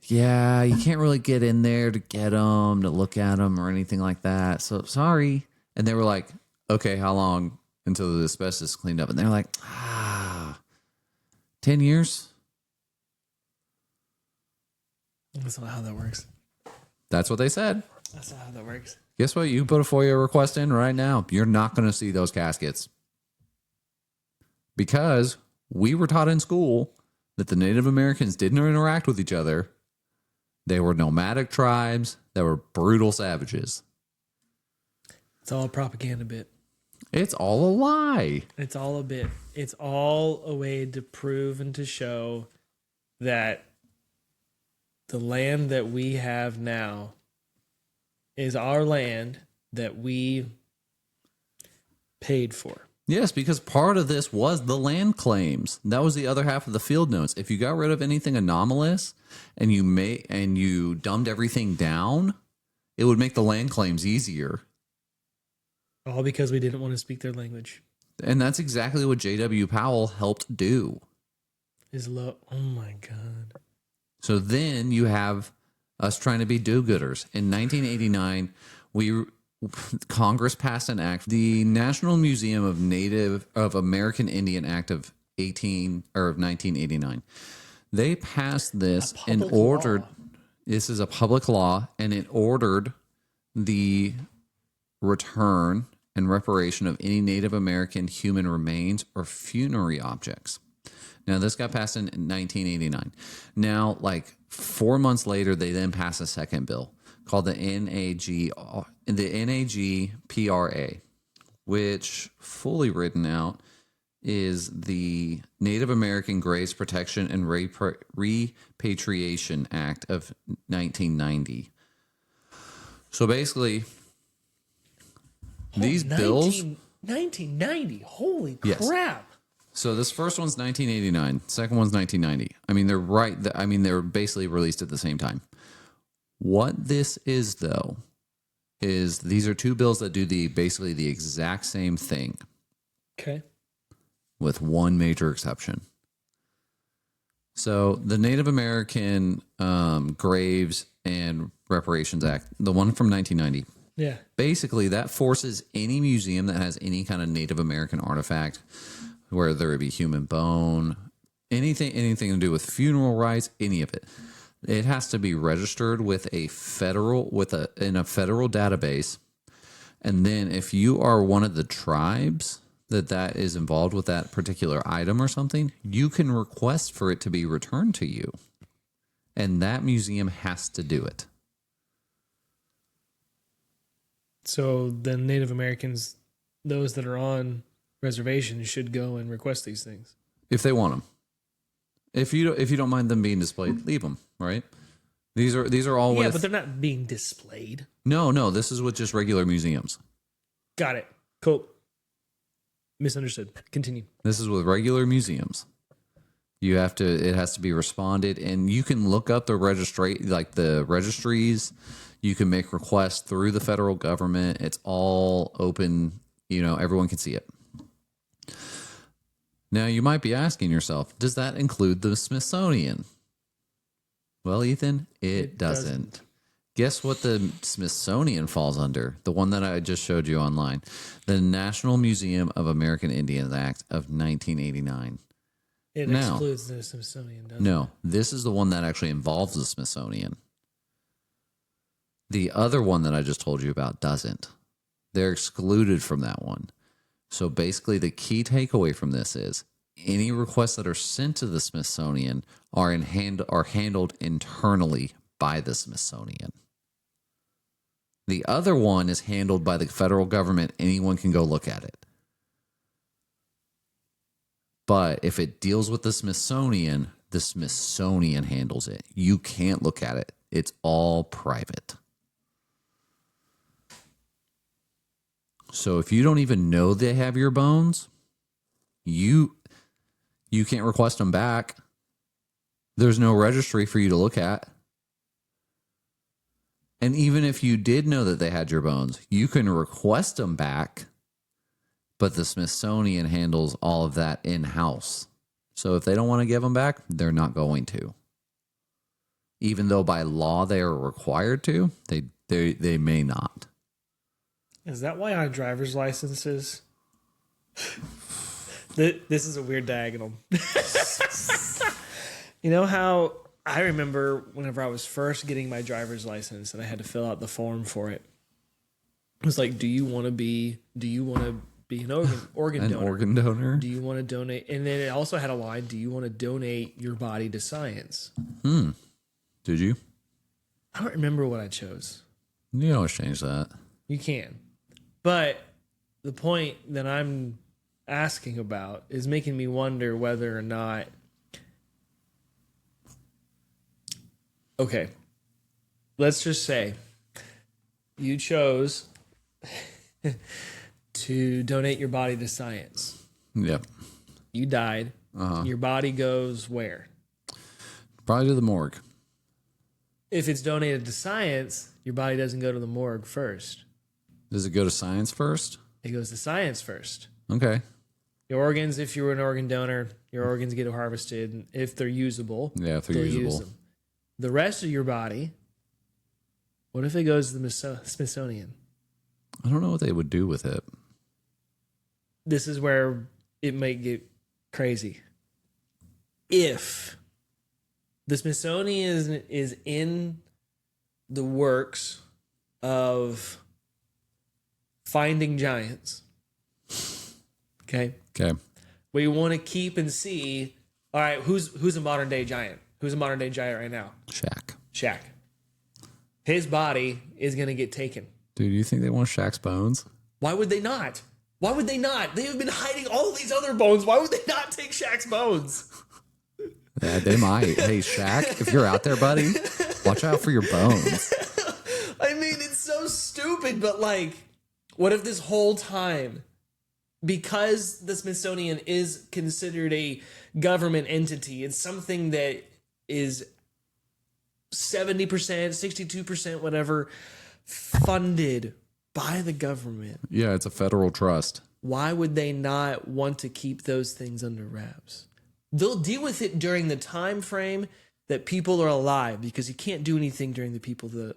yeah, you can't really get in there to get them, to look at them or anything like that. So, sorry. And they were like, okay, how long until the asbestos is cleaned up? And they're like, 10 years? That's not how that works. That's what they said. That's not how that works. Guess what? You put a FOIA request in right now. You're not going to see those caskets. Because we were taught in school that the Native Americans didn't interact with each other. They were nomadic tribes that were brutal savages. It's all a propaganda bit. It's all a lie. It's all a bit. It's all a way to prove and to show that the land that we have now is our land that we paid for. Yes, because part of this was the land claims. That was the other half of the field notes. If you got rid of anything anomalous and you dumbed everything down, it would make the land claims easier. All because we didn't want to speak their language. And that's exactly what J.W. Powell helped do. Oh my God. So then you have us trying to be do-gooders. In 1989, Congress passed an act, the National Museum of American Indian Act of 1989. They passed this and ordered. This is a public law, and it ordered the return and reparation of any Native American human remains or funerary objects. Now, this got passed in 1989. Now, like 4 months later, they then pass a second bill called the NAGPRA, which fully written out is the Native American Graves Protection and Repatriation Act of 1990. So basically, these bills... 1990, holy Yes. crap. So this first one's 1989. Second one's 1990. I mean, they're right. I mean, they were basically released at the same time. What this is, though, is these are two bills that do basically the exact same thing. Okay. With one major exception. So the Native American Graves and Reparations Act, the one from 1990, Yeah. basically that forces any museum that has any kind of Native American artifact, whether it be human bone, anything to do with funeral rites, any of it, it has to be registered with in a federal database. And then if you are one of the tribes that is involved with that particular item or something, you can request for it to be returned to you. And that museum has to do it. So the Native Americans, those that are on reservations, should go and request these things. If they want them. If you don't mind them being displayed, leave them, right? These are all Yeah, but they're not being displayed. No, this is with just regular museums. Got it. Cool. Misunderstood. Continue. This is with regular museums. It has to be responded, and you can look up the registries. You can make requests through the federal government. It's all open. Everyone can see it. Now, you might be asking yourself, does that include the Smithsonian? Well, Ethan, it doesn't. Guess what the Smithsonian falls under? The one that I just showed you online. The National Museum of American Indians Act of 1989. It excludes the Smithsonian, doesn't it? No, this is the one that actually involves the Smithsonian. The other one that I just told you about doesn't. They're excluded from that one. So basically, the key takeaway from this is any requests that are sent to the Smithsonian are handled internally by the Smithsonian. The other one is handled by the federal government. Anyone can go look at it. But if it deals with the Smithsonian handles it. You can't look at it. It's all private. So if you don't even know they have your bones, you can't request them back. There's no registry for you to look at. And even if you did know that they had your bones, you can request them back, but the Smithsonian handles all of that in-house. So if they don't want to give them back, they're not going to. Even though by law they are required to, they may not. Is that why on driver's licenses? This is a weird diagonal. You know how I remember whenever I was first getting my driver's license and I had to fill out the form for it. It was like, do you want to be an organ donor? Organ donor? Do you want to donate? And then it also had a line, do you want to donate your body to science? Did you? I don't remember what I chose. You can always change that. You can. But the point that I'm asking about is making me wonder whether or not... Okay, let's just say you chose to donate your body to science. Yep. You died. Your body goes where? Probably to the morgue. If it's donated to science, your body doesn't go to the morgue first. Does it go to science first? It goes to science first. Okay. Your organs, if you were an organ donor, your organs get harvested. And if they're usable, Yeah, if they're usable. use them. The rest of your body, what if it goes to the Smithsonian? I don't know what they would do with it. This is where it might get crazy. If the Smithsonian is in the works of finding giants. Okay. Okay. We want to keep and see, all right, who's a modern day giant? Who's a modern day giant right now? Shaq. His body is going to get taken. Dude, you think they want Shaq's bones? Why would they not? Why would they not? They have been hiding all these other bones. Why would they not take Shaq's bones? Yeah, they might. Hey, Shaq, if you're out there, buddy, watch out for your bones. I mean, it's so stupid, but like, what if this whole time, because the Smithsonian is considered a government entity, it's something that is 70%, 62%, whatever, funded by the government. Yeah, it's a federal trust. Why would they not want to keep those things under wraps? They'll deal with it during the time frame that people are alive, because you can't do anything during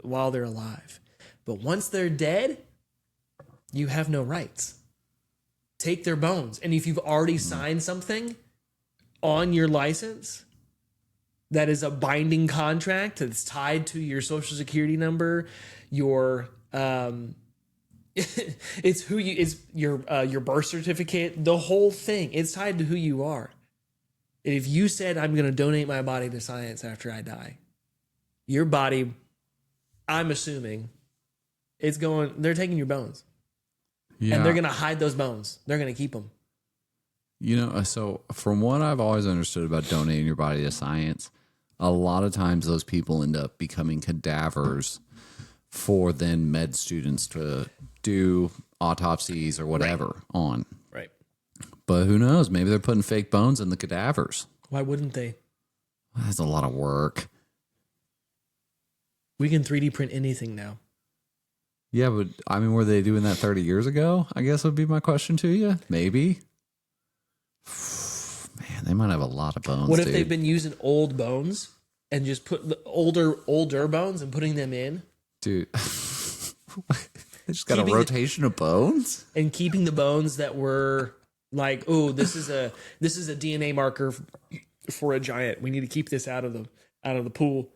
while they're alive. But once they're dead, you have no rights. Take their bones. And if you've already signed something on your license that is a binding contract that's tied to your social security number, your it's your birth certificate, the whole thing. It's tied to who you are. And if you said, I'm going to donate my body to science after I die, your body, I'm assuming, they're taking your bones. Yeah. And they're going to hide those bones. They're going to keep them. You know, so from what I've always understood about donating your body to science, a lot of times those people end up becoming cadavers for then med students to do autopsies or whatever on. Right. But who knows? Maybe they're putting fake bones in the cadavers. Why wouldn't they? That's a lot of work. We can 3D print anything now. Yeah, but I mean, were they doing that 30 years ago? I guess would be my question to you. Maybe. Man, they might have a lot of bones. What if they've been using old bones and just put the older bones and putting them in? Dude. They just got a rotation of bones? And keeping the bones that were like, oh, this is a DNA marker for a giant. We need to keep this out of the pool.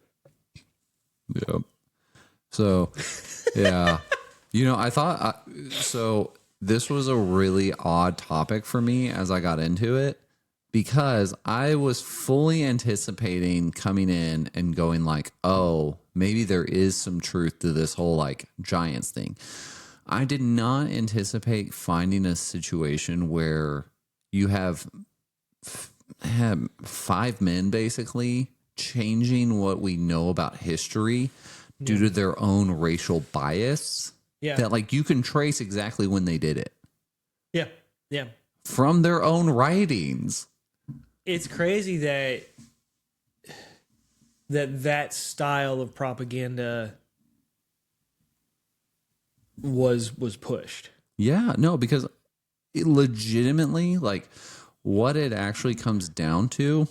Yep. So, yeah. You know, I thought, so this was a really odd topic for me as I got into it, because I was fully anticipating coming in and going like, oh, maybe there is some truth to this whole like giants thing. I did not anticipate finding a situation where you have 5 men basically changing what we know about history due to their own racial bias. Yeah. That like you can trace exactly when they did it. Yeah. Yeah. From their own writings. It's crazy that style of propaganda was pushed. Yeah, no, because it legitimately, like, what it actually comes down to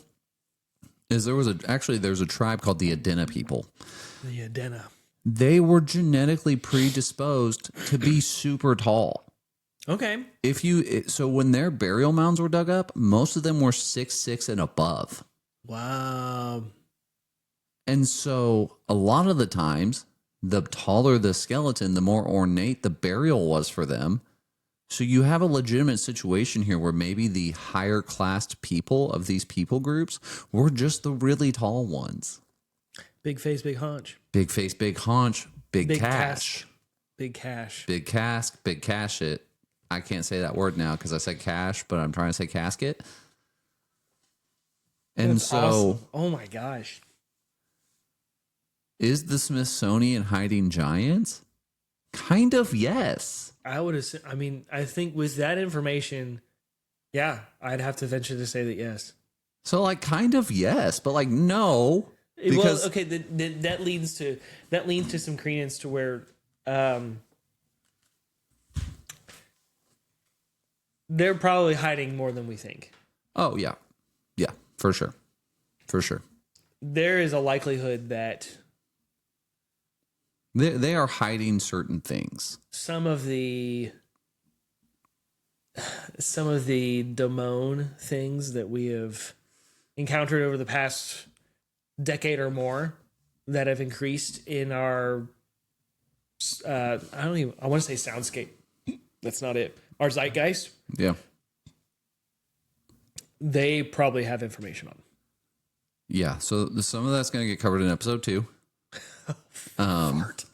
is there's a tribe called the Adena people. The Adena. They were genetically predisposed to be super tall. Okay. So when their burial mounds were dug up, most of them were 6'6" and above. Wow. And so a lot of the times, the taller the skeleton, the more ornate the burial was for them. So you have a legitimate situation here where maybe the higher classed people of these people groups were just the really tall ones. Big face, big haunch. Big face, big haunch, big cash. Cask. Big cash. Big cask, big cash it. I can't say that word now because I said cash, but I'm trying to say casket. And That's so, awesome. Oh my gosh. Is the Smithsonian hiding giants? Kind of, yes. I would assume, I think with that information, yeah, I'd have to venture to say that yes. So, like, kind of, yes, but like, no. Because, well, okay, that leads to some credence to where they're probably hiding more than we think. Oh, yeah. Yeah, for sure. For sure. There is a likelihood that they are hiding certain things. Some of the Damone things that we have encountered over the past decade or more, that have increased in our I want to say soundscape. That's not it. Our zeitgeist. Yeah. They probably have information on. Yeah. So some of that's going to get covered in episode 2. Fart.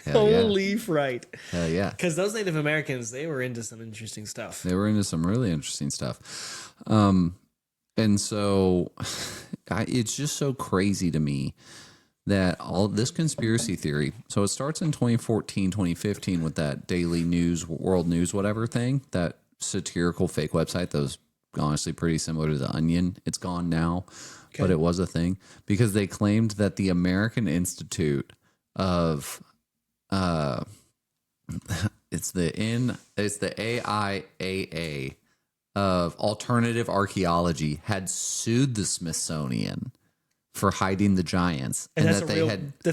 Hell yeah. Holy fright. Hell yeah. Because those Native Americans, they were into some interesting stuff. They were into some really interesting stuff. And so it's just so crazy to me that all this conspiracy theory, so it starts in 2014, 2015 with that daily news, world news, whatever thing, that satirical fake website that was honestly pretty similar to The Onion. It's gone now, but it was a thing because they claimed that the American Institute of it's the AIAA of Alternative Archaeology had sued the Smithsonian for hiding the giants, and that's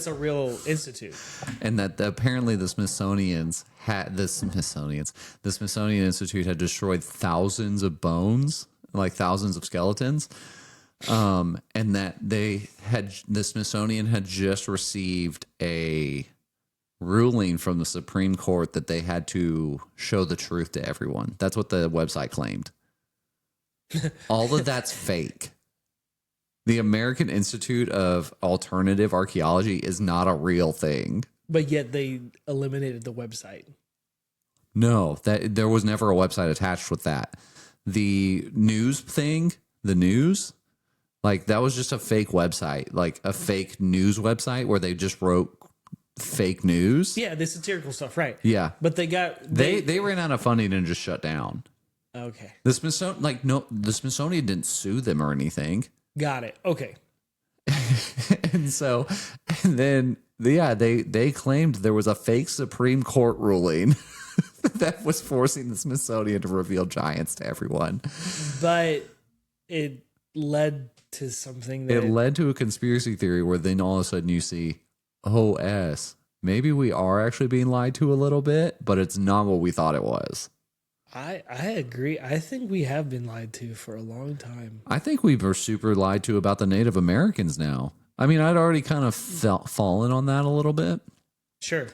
a real institute, and that apparently the Smithsonian Institute had destroyed thousands of bones, like thousands of skeletons, and that the Smithsonian had just received a ruling from the Supreme Court that they had to show the truth to everyone. That's what the website claimed. All of that's fake. The American Institute of Alternative Archaeology is not a real thing. But yet they eliminated the website. No, that there was never a website attached with that. The news thing, like that was just a fake website, like a fake news website where they just wrote fake news. Yeah, the satirical stuff, right? Yeah, but they ran out of funding and just shut down. Okay. The Smithsonian didn't sue them or anything. Got it. Okay. and then they claimed there was a fake Supreme Court ruling that was forcing the Smithsonian to reveal giants to everyone. But it led to something that it led to a conspiracy theory where then all of a sudden you see, maybe we are actually being lied to a little bit, but it's not what we thought it was. I agree. I think we have been lied to for a long time. I think we were super lied to about the Native Americans now. I mean, I'd already kind of fallen on that a little bit. Sure.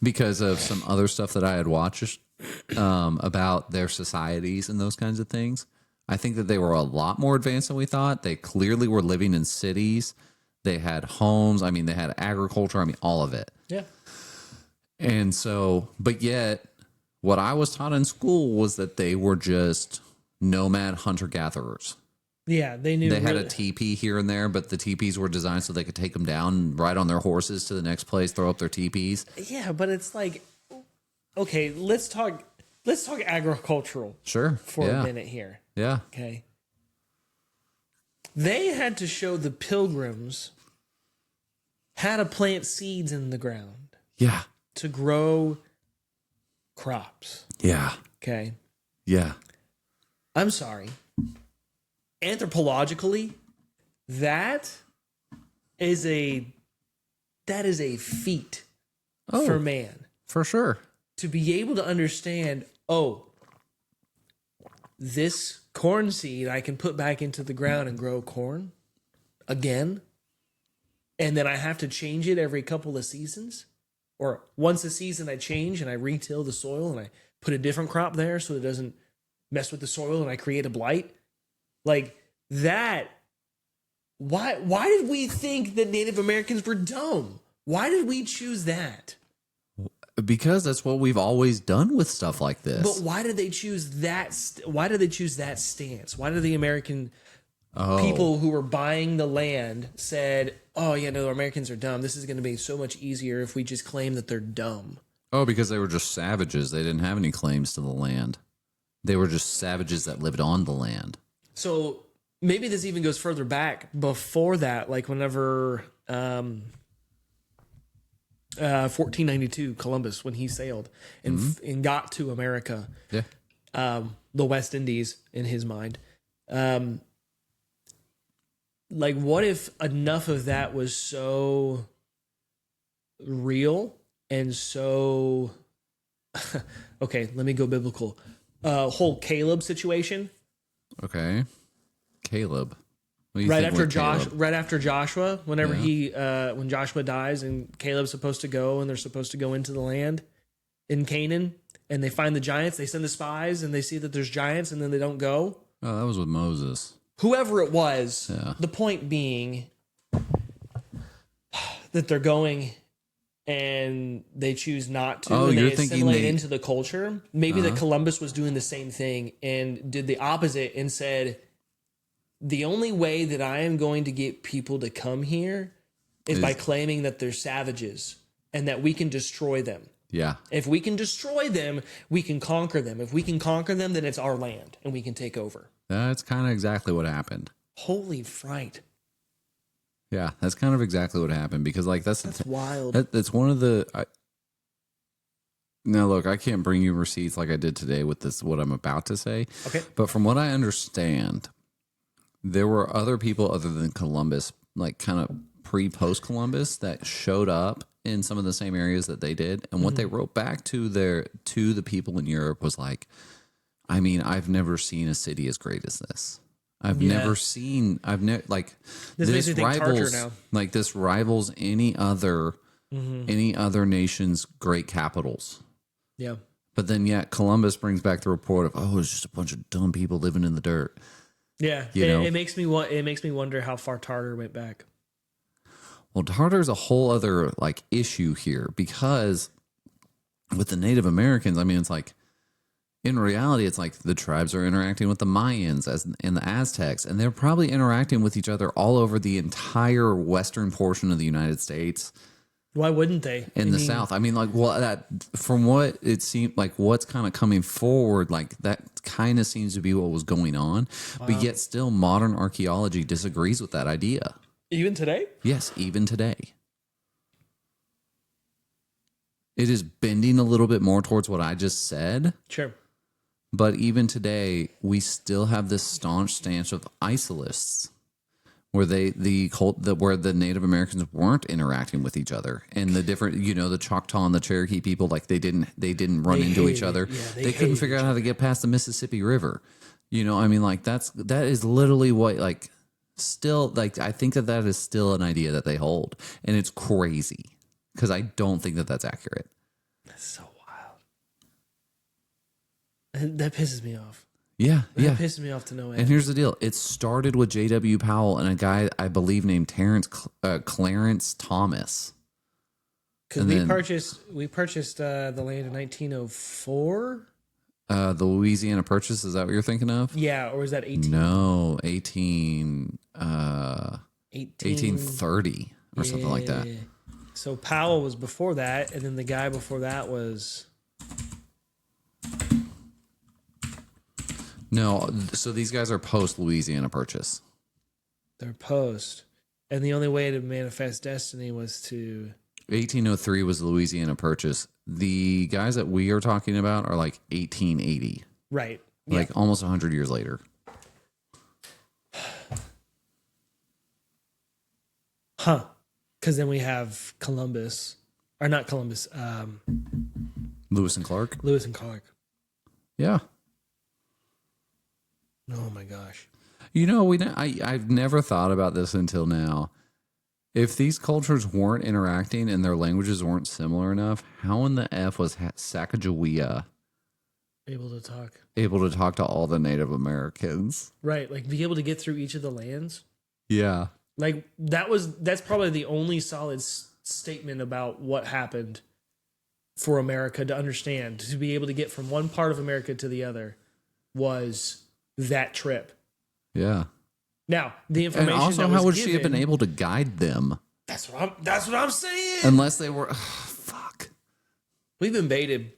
Because of some other stuff that I had watched about their societies and those kinds of things. I think that they were a lot more advanced than we thought. They clearly were living in cities. They had homes. I mean, they had agriculture. I mean, all of it. Yeah. And so, but yet, what I was taught in school was that they were just nomad hunter-gatherers. Yeah, they knew. They had a teepee here and there, but the teepees were designed so they could take them down and ride on their horses to the next place, throw up their teepees. Yeah, but it's like, okay, let's talk agricultural. Sure. For a minute here. Yeah. Okay. They had to show the pilgrims how to plant seeds in the ground. Yeah. To grow crops. Yeah. Okay. Yeah. I'm sorry. Anthropologically, that is a feat for man. For sure. To be able to understand, this corn seed I can put back into the ground and grow corn again. And then I have to change it every couple of seasons. Or once a season I change and I retill the soil and I put a different crop there so it doesn't mess with the soil and I create a blight. Like that. Why did we think that Native Americans were dumb? Why did we choose that? Because that's what we've always done with stuff like this. But why did they choose that? Why did they choose that stance? Why did the American people who were buying the land said, "Oh yeah, no, Americans are dumb. This is going to be so much easier if we just claim that they're dumb." Oh, because they were just savages. They didn't have any claims to the land. They were just savages that lived on the land. So maybe this even goes further back before that, like whenever 1492 Columbus, when he sailed and got to America, the West Indies in his mind. Like, what if enough of that was so real and so okay, let me go biblical. Whole Caleb situation. Okay. Caleb. What do you think with Caleb? Right after Joshua, whenever when Joshua dies and Caleb's supposed to go and they're supposed to go into the land in Canaan and they find the giants, they send the spies and they see that there's giants and then they don't go. Oh, that was with Moses. Whoever it was, Yeah. the point being that they're going and they choose not to. Oh, and you're they thinking assimilate they- into the culture. Maybe that Columbus was doing the same thing and did the opposite and said, the only way that I am going to get people to come here is by claiming that they're savages and that we can destroy them. Yeah. If we can destroy them, we can conquer them. If we can conquer them, then it's our land and we can take over. That's kind of exactly what happened. Holy fright. Yeah, that's kind of exactly what happened because, like, that's wild. That's one of the. Now, look, I can't bring you receipts like I did today with this. What I'm about to say. Okay. But from what I understand, there were other people other than Columbus, like kind of pre-post Columbus, that showed up in some of the same areas that they did, and what they wrote back to the people in Europe was like, I mean, I've never seen a city as great as this. I've never like This makes me think Tartar rivals now. like this rivals any other nation's great capitals. Yeah. But then yet Columbus brings back the report of, oh, it's just a bunch of dumb people living in the dirt. Yeah. It makes me wonder how far Tartar went back. Well, Tartar's a whole other like issue here because with the Native Americans, I mean, it's like, in reality, it's like the tribes are interacting with the Mayans and the Aztecs, and they're probably interacting with each other all over the entire western portion of the United States. Why wouldn't they? In the South. I mean, like, well, that from what it seemed like, what's kind of coming forward, like that kind of seems to be what was going on. Wow. But yet still modern archaeology disagrees with that idea. Even today? Yes, even today. It is bending a little bit more towards what I just said. Sure. But even today, we still have this staunch stance of isolists, where where the Native Americans weren't interacting with each other, and the different, the Choctaw and the Cherokee people, like they didn't run into each other. Yeah, they couldn't figure out how to get past the Mississippi River. I mean, like that is literally what, like, still, like, I think that is still an idea that they hold, and it's crazy because I don't think that that's accurate. That's so wild. That pisses me off. Yeah, That pisses me off to no end. And here's the deal. It started with J.W. Powell and a guy, I believe, named Clarence Thomas. Because we purchased the land in 1904? The Louisiana Purchase, is that what you're thinking of? Yeah, or is that 18? No, 1830 or something like that. So Powell was before that, and then the guy before that was... No, so these guys are post Louisiana Purchase. They're post. And the only way to manifest destiny was to... 1803 was the Louisiana Purchase. The guys that we are talking about are like 1880. Right. Like almost 100 years later. Huh. Because then we have Columbus. Or not Columbus. Lewis and Clark? Lewis and Clark. Yeah. Oh my gosh. I've never thought about this until now. If these cultures weren't interacting and their languages weren't similar enough, how in the F was Sacagawea able to talk to all the Native Americans? Right, like be able to get through each of the lands. Yeah. Like that's probably the only solid statement about what happened for America to understand, to be able to get from one part of America to the other was that trip. Yeah. Now, the information and also, that was how would given, she have been able to guide them? That's what I'm saying. Unless they were, fuck. We've been baited,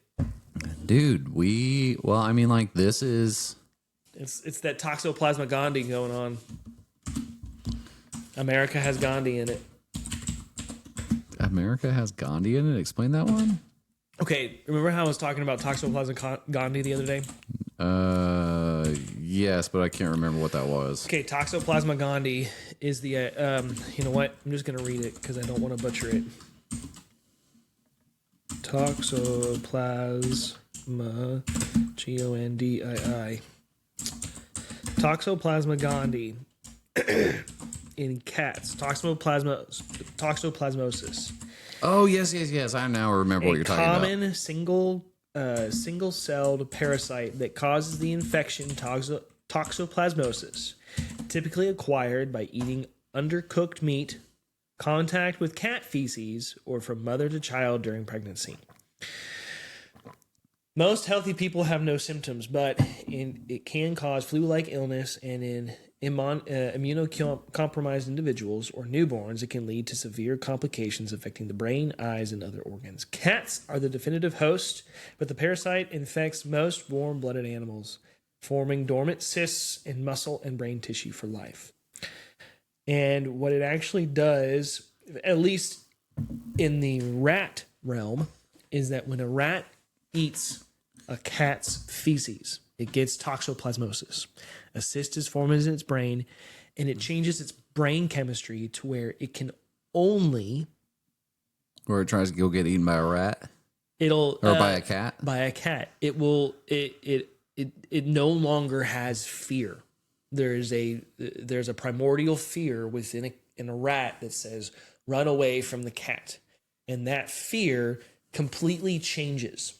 dude. I mean, like, this is. It's that Toxoplasma Gandhi going on. America has Gandhi in it. America has Gandhi in it. Explain that one. Okay, remember how I was talking about Toxoplasma Gandhi the other day? Yes, but I can't remember what that was. Okay, Toxoplasma Gandhi is the, you know what? I'm just going to read it because I don't want to butcher it. Toxoplasma, Gandii. Toxoplasma Gandhi in cats, toxoplasmosis. Oh, yes. I now remember what you're talking about. A common single-celled parasite that causes the infection toxoplasmosis, typically acquired by eating undercooked meat, contact with cat feces, or from mother to child during pregnancy. Most healthy people have no symptoms, but it can cause flu-like illness, and in immunocompromised individuals or newborns, it can lead to severe complications affecting the brain, eyes, and other organs. Cats are the definitive host, but the parasite infects most warm-blooded animals, forming dormant cysts in muscle and brain tissue for life. And what it actually does, at least in the rat realm, is that when a rat eats a cat's feces, it gets toxoplasmosis. A cyst is formed in its brain, and it changes its brain chemistry to where it can only... Where it tries to go get eaten by a rat? Or by a cat? By a cat. It no longer has fear. There's a primordial fear within a rat that says, run away from the cat. And that fear completely changes.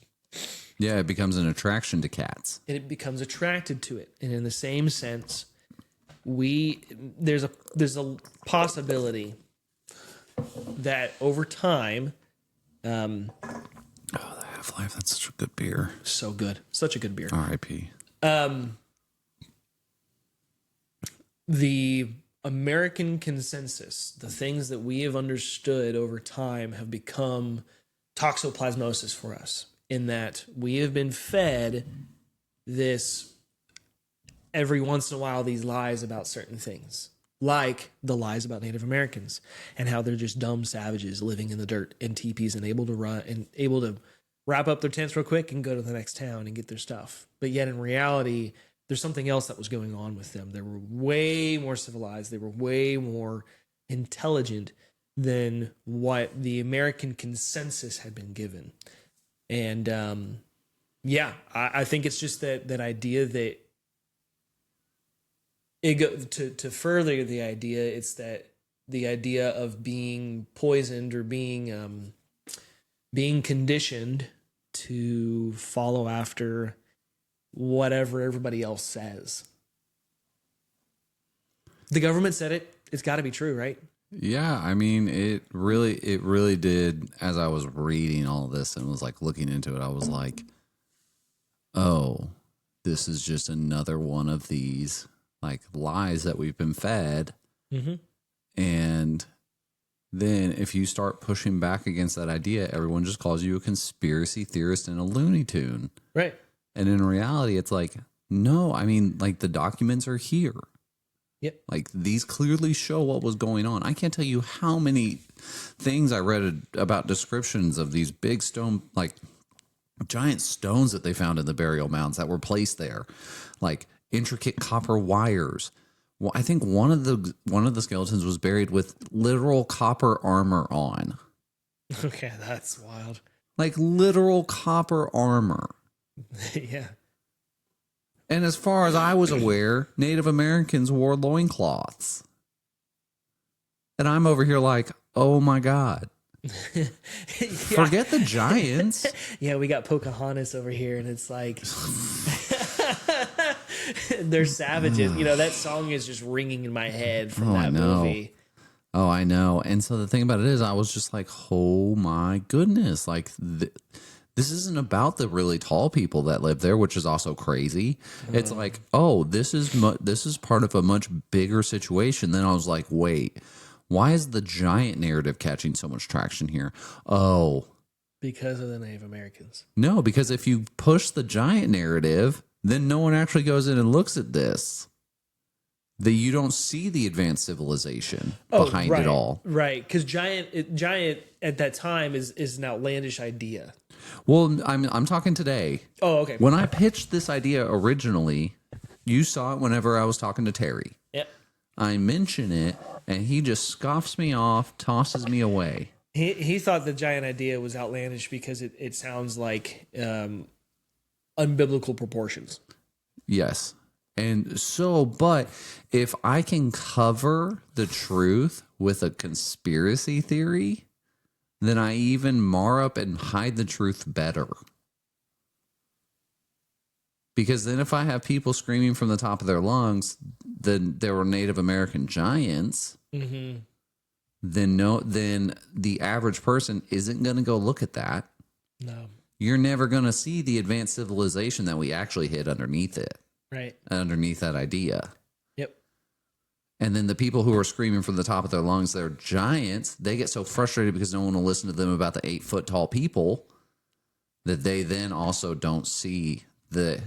Yeah, it becomes an attraction to cats. And it becomes attracted to it. And in the same sense, there's a possibility that over time... the Half-Life, that's such a good beer. So good. Such a good beer. R.I.P. The American consensus, the things that we have understood over time have become toxoplasmosis for us, in that we have been fed this every once in a while, these lies about certain things, like the lies about Native Americans and how they're just dumb savages living in the dirt in teepees and able to run and able to wrap up their tents real quick and go to the next town and get their stuff. But yet in reality, there's something else that was going on with them. They were way more civilized. They were way more intelligent than what the American consensus had been given. And I think it's just that idea that to further the idea, it's that the idea of being poisoned or being conditioned to follow after whatever everybody else says. The government said it. It's got to be true, right? Yeah, I mean, it really did. As I was reading all this and was like looking into it, I was like, oh, this is just another one of these like lies that we've been fed. Mm-hmm. And then if you start pushing back against that idea, everyone just calls you a conspiracy theorist and a Looney Tune. Right. And in reality, it's like, no, I mean, like the documents are here. Yep. Like these clearly show what was going on. I can't tell you how many things I read about descriptions of these big stone, like giant stones that they found in the burial mounds that were placed there, like intricate copper wires. Well, I think one of the skeletons was buried with literal copper armor on. Okay, that's wild. Like literal copper armor. Yeah. And as far as I was aware, Native Americans wore loincloths. And I'm over here like, oh my God. Yeah. Forget the giants. Yeah, we got Pocahontas over here, and it's like... They're savages. You know, that song is just ringing in my head from that movie. Oh, I know. And so the thing about it is, I was just like, oh my goodness. Like, this isn't about the really tall people that live there, which is also crazy. It's like, oh, this is part of a much bigger situation. Then I was like, wait, why is the giant narrative catching so much traction here? Oh. Because of the Native Americans. No, because if you push the giant narrative, then no one actually goes in and looks at this. That you don't see the advanced civilization behind it all. Right, because giant at that time is an outlandish idea. Well, I'm talking today. Oh, okay. When I pitched this idea originally, you saw it whenever I was talking to Terry. Yep. I mention it, and he just scoffs me off, tosses me away. He thought the giant idea was outlandish because it sounds like unbiblical proportions. Yes. But if I can cover the truth with a conspiracy theory, then I even mar up and hide the truth better. Because then if I have people screaming from the top of their lungs that there were Native American giants, then the average person isn't going to go look at that. No. You're never going to see the advanced civilization that we actually hid underneath it. Right. Underneath that idea. Yep. And then the people who are screaming from the top of their lungs, they're giants. They get so frustrated because no one will listen to them about the 8-foot tall people that they then also don't see the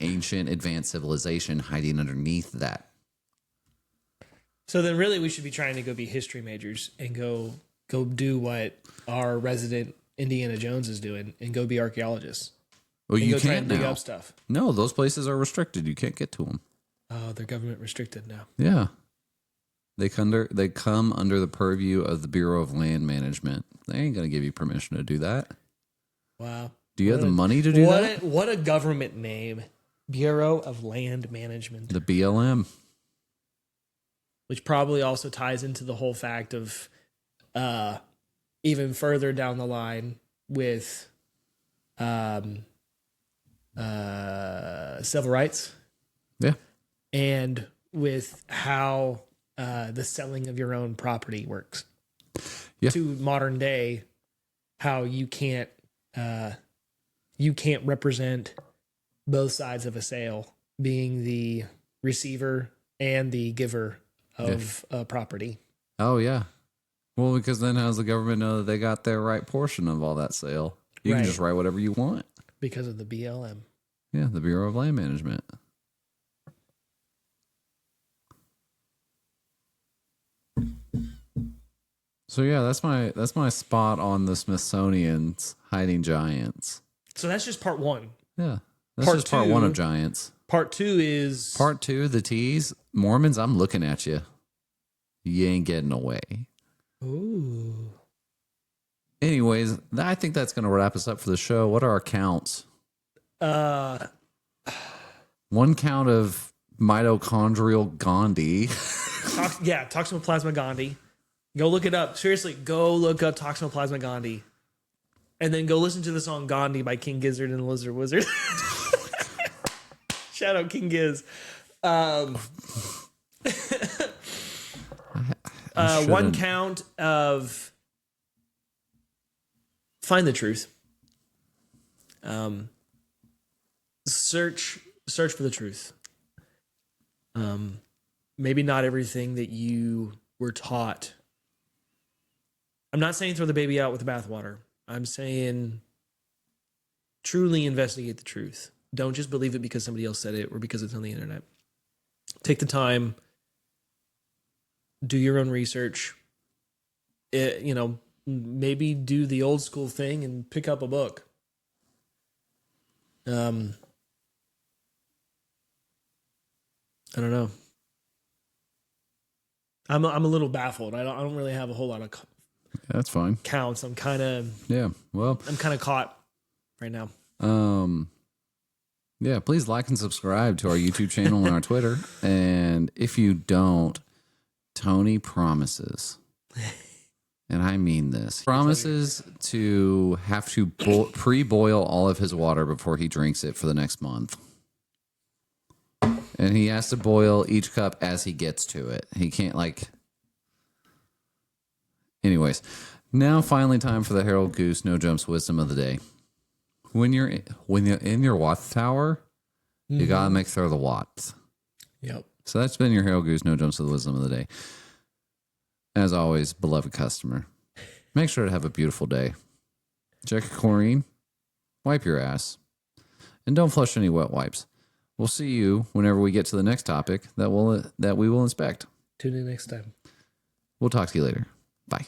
ancient advanced civilization hiding underneath that. So then really we should be trying to go be history majors and go do what our resident Indiana Jones is doing and go be archaeologists. Well, and you go try can't and dig now. up stuff. No, those places are restricted. You can't get to them. Oh, they're government restricted now. Yeah. They come under the purview of the Bureau of Land Management. They ain't going to give you permission to do that. Wow. Do you have the money to do that? What a government name. Bureau of Land Management. The BLM. Which probably also ties into the whole fact of even further down the line with civil rights. Yeah. And with how the selling of your own property works. Yeah. To modern day, how you can't represent both sides of a sale, being the receiver and the giver of property. Oh, yeah. Well, because then how does the government know that they got their right portion of all that sale? You can just write whatever you want. Because of the BLM. Yeah, the Bureau of Land Management. So yeah, that's my spot on the Smithsonian's hiding giants. So that's just part one. Yeah. That's just part one of giants. Part two is... Part two, the T's. Mormons, I'm looking at you. You ain't getting away. Ooh. Anyways, I think that's going to wrap us up for the show. What are our counts? One count of mitochondrial Gandhi. Toxoplasma Gandhi. Go look it up. Seriously, go look up Toxoplasma Gandhi. And then go listen to the song Gandhi by King Gizzard and the Lizard Wizard. Shout out King Giz. One count of find the truth. Search for the truth. Maybe not everything that you were taught. I'm not saying throw the baby out with the bathwater. I'm saying truly investigate the truth. Don't just believe it because somebody else said it or because it's on the internet. Take the time. Do your own research. Maybe do the old school thing and pick up a book. I don't know. I'm a little baffled. I don't really have a whole lot of That's fine. counts. I'm kind of caught right now. Yeah, please like and subscribe to our YouTube channel and our Twitter. And if you don't, Tony promises, and I mean this, promises to have to pre-boil all of his water before he drinks it for the next month. And he has to boil each cup as he gets to it. He can't Anyways, now finally time for the Harold Goose No Jumps wisdom of the day. When you're in your watchtower, you gotta make sure the watts. Yep. So that's been your Harold Goose No Jumps of the wisdom of the day. As always, beloved customer, make sure to have a beautiful day. Check your chlorine, wipe your ass, and don't flush any wet wipes. We'll see you whenever we get to the next topic that we will inspect. Tune in next time. We'll talk to you later. Bye.